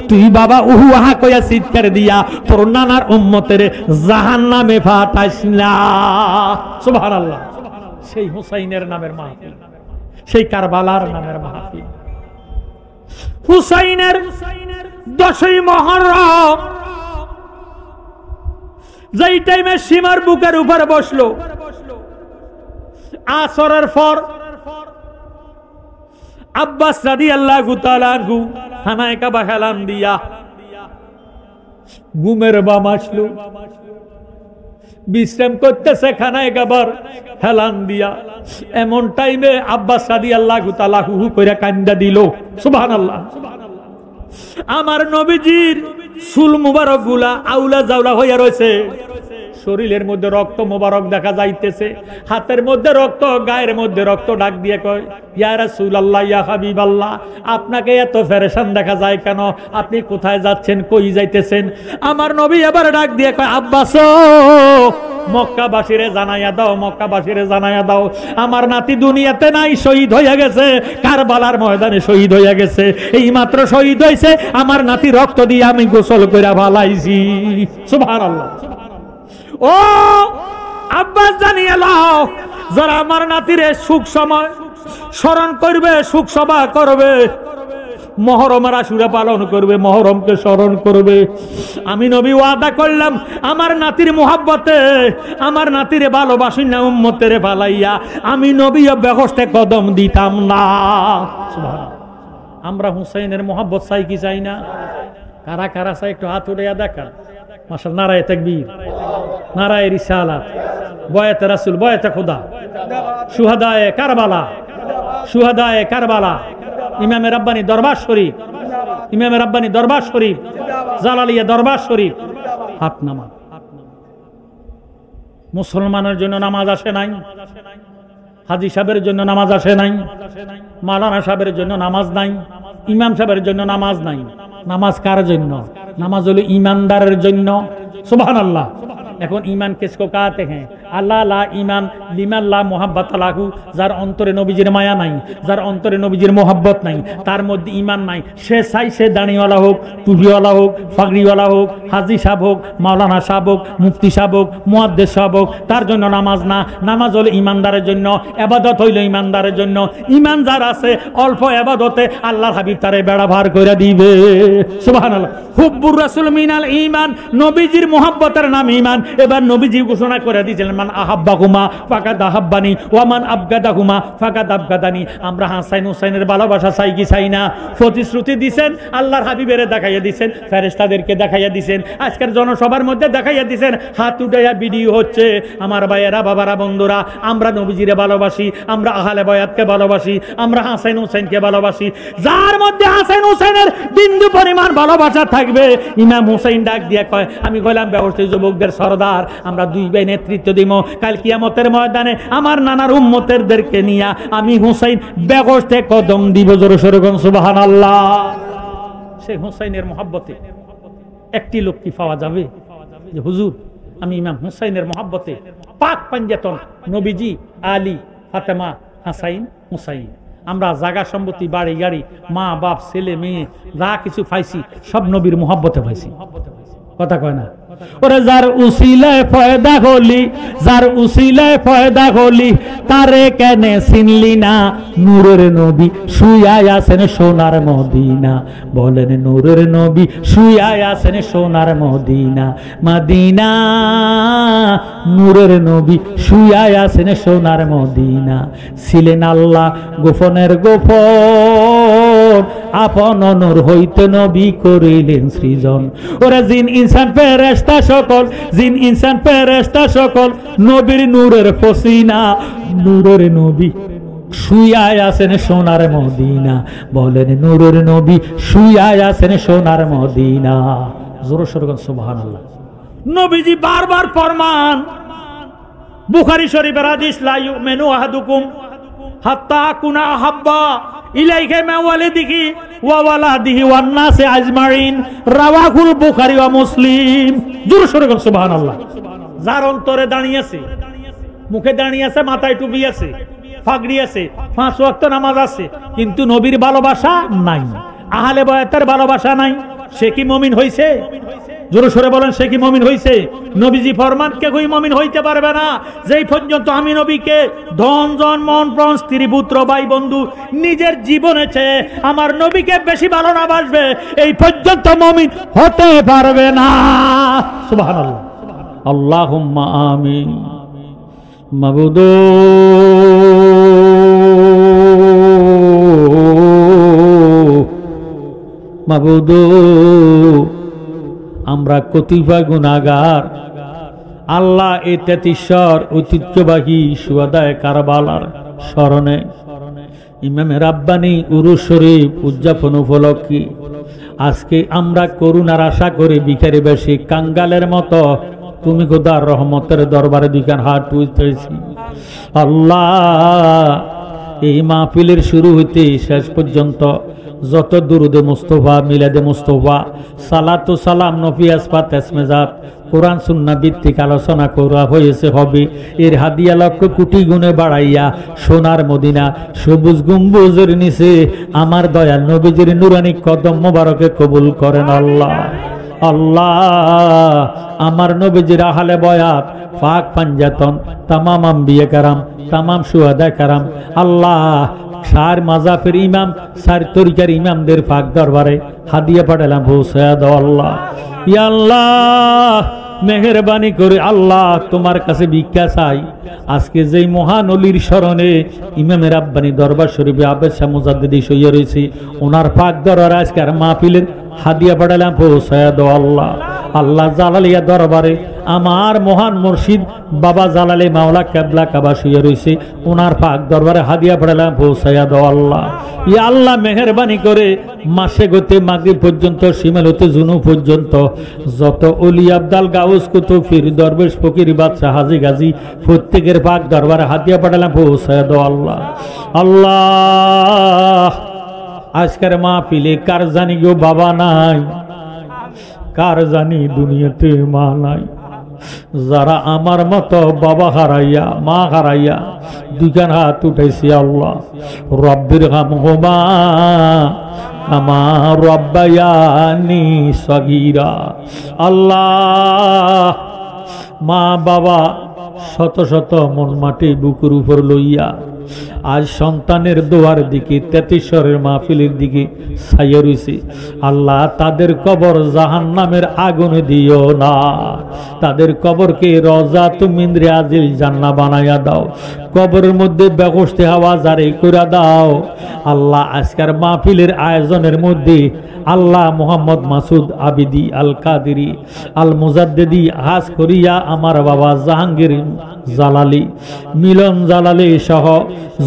তুই বাবা উহু আহা কইয়া চিৎকার দিয়া তোর নানার উম্মতের জাহান্নামে ফাটাইস না। সুবহানাল্লাহ। সেই হুসাইনের নামের মাহফিল। সেই কারবালার নামের মাহফিল। হুসাইনের 10ই মুহররম যেই টাইমে সীমার বুকের উপর বসলো, আসরের পর আব্বাস রাদিয়াল্লাহু তাআলা আনহু খানায় কাবা হেলান দিয়া ঘুমের বাম আসলো, বিশ্রাম করতেছে খানায় কাবার হেলান দিয়া। এমন টাইমে আব্বাস রাদিয়াল্লাহু তাআলা হু হু কইরা কান্দা দিল। সুবহানাল্লাহ। আমার নবীজির চুল মুবারক গুলা আউলা জাউলা হইয়া রয়েছে, শরীরের মধ্যে রক্ত মুবারক দেখা যাইতেছে, হাতের মধ্যে রক্ত, গায়ের মধ্যে রক্ত। ডাক দিয়ে কয়, ইয়া রাসূলুল্লাহ, ইয়া হাবিবাল্লাহ, আপনাকে এত পেরেশান দেখা যায় কেন? আপনি কোথায় যাচ্ছেন, কই যাইতেছেন? আমার নবী এবার ডাক দিয়ে কয়, আব্বাস মক্কাবাসীরে জানাইয়া দাও, মক্কাবাসীরে জানাইয়া দাও, আমার নাতি দুনিয়াতে নাই, শহীদ হইয়া গেছে, কারবালার ময়দানে শহীদ হইয়া গেছে। এই মাত্র শহীদ হইছে, আমার নাতি রক্ত দিয়ে আমি গোসল কইরা ভালাইছি। সুবহানাল্লাহ। ও আব্বাস জানিয়ে লাও, যারা আমার নাতিরে সুখ সময় স্মরণ করবে, সুখ সভা করবে, মুহররমের আশুরা পালন করবে, মুহররমকে স্মরণ করবে, আমি নবী ওয়াদা করলাম আমার নাতির মুহাব্বতে, আমার নাতিরে ভালোবাসি না উম্মতের ভালাইয়া আমি নবী বেহস্তে কদম দিতাম না। সুবহানাল্লাহ। আমরা হুসাইনের মুহাব্বত চাই কি চাই না? কারা কারা চাই একটু হাত উঠাইয়া দেখা। মাশাআল্লাহ, নারায়ে তাকবীর, নারায়ে রিসালাত, বয়াতে রাসূল, বয়াতে খোদা, শুহাদায়ে কারবালা, শুহাদায়ে কারবালা, ইমামে রাব্বানি দরবার শরীফ, ইমামে রাব্বানি দরবার শরীফ, জালালিয়া দরবার শরীফ। হাত নামা। মুসলমানের জন্য নামাজ আসে নাই, হাজী সাহেবের জন্য নামাজ আসে নাই, মাওলানা সাহেবের জন্য নামাজ নাই, ইমাম সাহেবের জন্য নামাজ নাই। নামাজ কার জন্য? নামাজ হলো ইমানদারের জন্য। সুবহানাল্লাহ। এখন ইমান কিসকো কাতে হ্যাঁ? আল্লাহ লা ইমান লিমান লা মুহাব্বত লাহু, যার অন্তরে নবীজির মায়া নাই, যার অন্তরে নবীজির মোহাব্বত নাই, তার মধ্যে ইমান নাই। সে চাই সে দাড়িওয়ালা হোক, টুপিওয়ালা হোক, ফাগড়িওয়ালা হোক, হাজী সাহেব হোক, মাওলানা সাহেব হোক, মুফতি সাহেব হোক, মুহাদ্দিস সাহেব হোক, তার জন্য নামাজ না। নামাজ হলো ইমানদারের জন্য, ইবাদত হইল ইমানদারের জন্য। ইমান যার আছে, অল্প ইবাদতে আল্লাহর হাবিব তারে বেড়া ভার করে দিবে। সুবহানাল্লাহ। হুব্বুর রাসূল মিনাল ঈমান, নবীজির মোহাব্বতের নাম ঈমান। এবার নবীজি ঘোষণা করে দিয়েছিলেন, মান আহাব্বাহুমা ফাকাদ আহাব্বানি ওয়া মান আবগাদাহুমা ফাকাদ আবগাদানি। আমরা হাসান হুসাইনের ভালোবাসা চাই কি চাই না? প্রতিশ্রুতি দিবেন, আল্লাহর হাবিবের দেখাইয়া দিবেন, ফেরেশতাদেরকে দেখাইয়া দিবেন, আজকের জনসভার মধ্যে দেখাইয়া দিবেন, হাত উঠাইয়া ভিডিও হচ্ছে। আমার ভাইয়েরা, বাবারা, বন্ধুরা, আমরা নবীজিরে ভালোবাসি, আমরা আহলে বায়াতকে ভালোবাসি, আমরা হাসান হুসাইনকে ভালোবাসি। যার মধ্যে হাসান হুসাইনের বিন্দু পরিমাণ ভালোবাসা থাকবে, ইমাম হুসাইন ডাক দিয়ে কয়, আমি গোলাম ব্যবস্থিত যুবকদের সরদার, আমরা দুই ভাই নেতৃত্ব দিব। কাল কিয়ামতের ময়দানে আমার নানার উম্মতেরদেরকে নিয়ে আমি হুসাইন ব্যবস্থে কদম দিব। জোরে সোরে বলুন সুবহানাল্লাহ। সেই হুসাইনের মহব্বতে একটি লোক কি পাওয়া যাবে যে হুজুর আমি ইমাম হুসাইনের মহব্বতে পাক পাঞ্জাতন নবীজি, আলী, ফাতেমা, হাসাইন, হুসাইন, আমরা জায়গা সম্পত্তি, বাড়ি গাড়ি, মা বাপ, ছেলে মেয়ে যা কিছু পাইছি সব নবীর মহব্বতে পাইছি। কথা কয় না? ওরে যার উসিলায় পয়দা হলি, যার উসিলায় পয়দা হলি, তারে কেনে চিনলি না? নূরের নবী শুয়ায় আছেন সোনার মদিনা, বলেন নূরের নবী শুয়ায় আছেন সোনার মদিনা, মদিনা, নূরের নবী শুয়ায় আছেন সোনার মদিনা। ছিলেন আল্লাহ গোপনের গোপন, আপন নূর হইতে নবী করিলেন সৃজন। ওরে জিন ইনসান ফেরেশতা সকল, জিন ইনসান ফেরেশতা সকল নবীর নূরের পসিনা, নূরের নবী শুয়ায় আছেন সোনার মদিনা, বলেন নূরের নবী শুয়ায় আছেন সোনার মদিনা। জোরে সোরে সুবহানাল্লাহ। নবীজি বারবার ফরমান, বুখারী শরীফের হাদিস, লা ইউমিনু আহাদুকুম হাত্তা কুনা আহাব্বা ইলাইহি মিন ওয়ালিদিহি ওয়া ওয়ালাদিহি ওয়ান নাসি আজমাইন, রাওয়াহুল বুখারী ওয়া মুসলিম। জোরে সোরে সুবহানাল্লাহ। যার অন্তরে দাঁড়িয়ে আছে, মুখে দাঁড়িয়ে আছে, মাথায় টুপি আছে, ফাগড়ি আছে, 5 ওয়াক্ত নামাজ আছে, কিন্তু নবীর ভালোবাসা নাই, আহলে বায়াতের ভালোবাসা নাই, সে কি মুমিন হইছে? জোরে সরে বলেন, সে কি মুমিন হইছে? নবীজি ফরমান কেউই মুমিন হইতে পারবে না যেই পর্যন্ত আমি নবীকে ধন জন মন প্রাণ স্ত্রী পুত্র ভাই বন্ধু নিজের জীবনে চেয়ে আমার নবীকে বেশি ভালো না বাসবে, এই পর্যন্ত মুমিন হতে পারবে না। সুবহানাল্লাহ, আল্লাহুম্মা আমিন। মাবুদ মাবুদ, আমরা কতিপয় গুনাহগার আল্লাহ। এই 33 ঐতিহ্যবাহী শুহাদায়ে কারবালার স্মরণে ইমামে রাব্বানী উরুস শরীফ উদযাপন উপলক্ষে আজকে আমরা করুণার আশা করে ভিখারি বেশি কাঙ্গালের মতো তুমি খোদার রহমতের দরবারে দুইখান হাত উঠেছি। আল্লাহ, এই মাহফিলের শুরু হইতে শেষ পর্যন্ত যত দুরুদে মুস্তফা, মিলাদে মুস্তফা, সালাতু সালাম, নফি আসফা, তেসমেজাত, কোরআন সুন্নাহ ভিত্তিক আলোচনা করা হয়েছে হবে, এর হাদিয়া লক্ষ কোটি গুণে বাড়াইয়া সোনার মদিনা সবুজ গম্বুজের নিচে আমার দয়াল নবীজির নুরানি কদম মোবারকে কবুল করেন। আল্লাহ আল্লাহ, আমার নবীজির আহলে বয়াত পাক পাঞ্জাতন তামাম আম্বিয়া কারাম, তামাম শুহাদা কারাম, আল্লাহ সার মাজাফের ইমাম, সার তরিকার ইমামদের পাক দরবারে হাদিয়া পাঠালাম পৌঁছায়া দাও। আল্লাহ, ইয়া আল্লাহ মেহেরবানি করে আল্লাহ তোমার কাছে ভিক্ষা চাই, আজকে যেই মহান অলির স্মরণে ইমামে রাব্বানী দরবার শরীফে আবেদ শাহ মুজাদ্দিদি সইয়া রয়েছে, ওনার পাক দরবারে আজকে আর মাহফিলের হাদিয়া পাঠালাম পৌঁছায়া দাও। আল্লাহ আল্লাহ জালালিয়া দরবারে আমার মহান মুর্শিদ বাবা জালালি মাওলা কেবলা কাবা শুয়ে রয়েছে, ওনার পাক দরবারে হাদিয়া পাঠালাম পৌঁছায়া দাও। আল্লাহ, ইয়া আল্লাহ মেহেরবানি করে মাসে গতে মাগরিব পর্যন্ত, শিমাল হতে জুনু পর্যন্ত যত অলি আবদাল গাউস কুতুব ফির দরবেশ ফকির বাদশাহ হাজী গাজী প্রত্যেকের পাক দরবারে হাদিয়া পাঠালাম পৌঁছায়া দাও। আল্লাহ আল্লাহ, আজকের মাহফিলে কার জানি গো বাবা নাই, কার জানি দুনিয়াতে মা নাই, যারা আমার মতো বাবা হারাইয়া মা হারাইয়া দুইখান হাত উঠাইছি। আল্লাহ রব্বির হামহুমা কামা রব্বায়ানি সগীরা। আল্লাহ, মা বাবা শত শত মন মাটি বুকুর উপর লইয়া আজ সন্তানের দোয়ার দিকে 33 মাহফিলের দিকে ছাইয়া রইছে। আল্লাহ, তাদের কবর জাহান্নামের আগুনে দিও না, তাদের কবরকে রওজাতুম মিন রিয়াজিল জান্নাহ বানায়া দাও, কবরের মধ্যে বেহেশতে হাওয়া জারি করে দাও। আল্লাহ, আজকের মাহফিলের আয়োজনের মধ্যে আল্লাহ মোহাম্মদ মাসুদ আবিদি আল কাদেরি আল মুজাদ্দিদি হাজ করিয়া আমার বাবা জাহাঙ্গীর জালালি, মিলন জালালি সহ,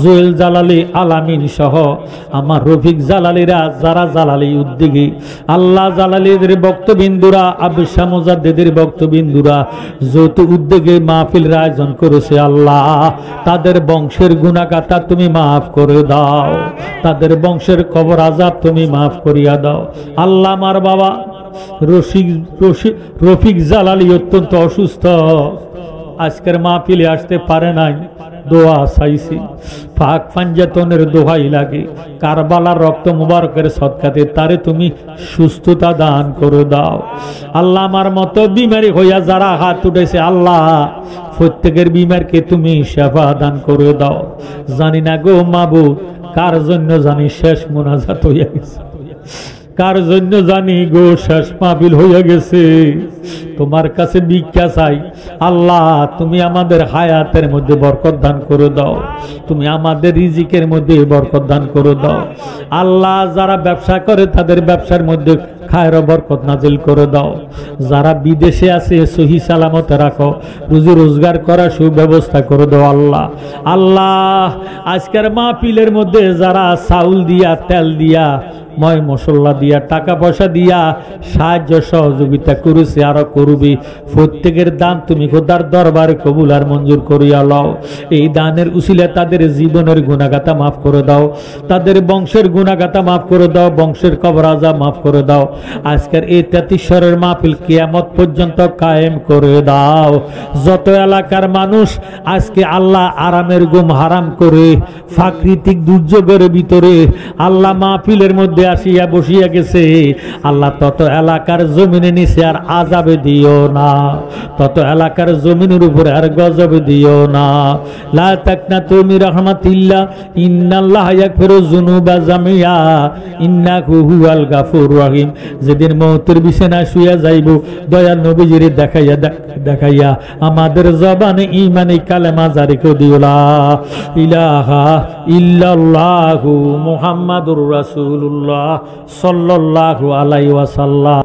জুয়েল জালালি, আলামিন সহ আমার রফিক জালালিরা যারা জালালি উদ্যোগী, আল্লাহ জালালিদের বক্তবিন্দুরা, আবিদ শাহ মুজাদ্দিদের বক্তবিন্দুরা যত উদ্যোগে মাহফিলের আয়োজন করেছে, আল্লাহ তাদের বংশের গুনাহগাতা তুমি মাফ করে দাও, তাদের বংশের কবর আযাব তুমি মাফ করিয়া দাও। আল্লাহ, আমার বাবা রফিক জালালি অত্যন্ত অসুস্থ, আজকের মাহফিলে আসতে পারে নাই, দোয়া চাইছি, পাক পাঞ্জাতনের দোহাই লাগে, কারবালার রক্ত মুবারকের সদকাতে তারে তুমি সুস্থতা দান করে দাও। আল্লাহ, আমার মতো বিমারি হইয়া যারা হাত উঠেছে, আল্লাহ প্রত্যেকের বিমারকে তুমি সেবা দান করে দাও। জানি না গো মাবুদ, কার জন্য জানি শেষ মোনাজাত হইয়া গেছে, কার জন্য জানি গো শেষ মাহফিল হইয়া গেছে। তোমার কাছে ভিক্ষা চাই, আল্লাহ তুমি আমাদের হায়াতের মধ্যে বরকত দান করে দাও, তুমি আমাদের রিজিকের মধ্যে বরকত দান করে দাও। আল্লাহ, যারা ব্যবসা করে তাদের ব্যবসার মধ্যে খায়ের বরকত নাজিল করে দাও, যারা বিদেশে আছে সহি সালামত রাখো, রুজি রোজগার করার সুব্যবস্থা করে দাও। আল্লাহ আল্লাহ, আজকের মাহফিলের মধ্যে যারা চাউল দিয়া, তেল দিয়া, ময় মশলা দিয়া, টাকা পয়সা দিয়া সাহায্য সহযোগিতা করেছে, আরো করবে, প্রত্যেকের দান তুমি খোদার দরবারে কবুল আর মঞ্জুর করিয়া লও। এই দানের উসিলে তাদের জীবনের গুনাহগাতা মাফ করে দাও, তাদের বংশের গুনাহগাতা মাফ করে দাও, বংশের কবর আযাব মাফ করে দাও। আজকের এই 33 মাহফিল কিয়ামত পর্যন্ত কায়েম করে দাও। যত এলাকার মানুষ আজকে আল্লাহ আরামের ঘুম হারাম করে প্রাকৃতিক দুর্যোগের ভিতরে আল্লাহ মাহফিলের মধ্যে উপরে আসিয়া বসিয়া গেছে, আল্লাহ তত এলাকার জমিনে নিচে আর আযাবে দিও না, তত এলাকার জমিনের উপরে আর গজব দিও না। লা তাকনাতু মির রাহমাতিল্লাহ ইন্নাল্লাহা ইয়াগফিরু যুনুবা জামিয়া ইন্নাহু হুয়াল গাফুরুর রহিম। যেদিন মওতের বিছানায় শুইয়া যাইব, দয়াল নবীজিরে দেখাইয়া আমাদের জবানে ঈমানি কালেমা জারি করে দিও, লা ইলাহা ইল্লাল্লাহু মুহাম্মাদুর রাসূলুল্লাহ সাল্লাল্লাহু আলাইহি ওয়াসাল্লাম।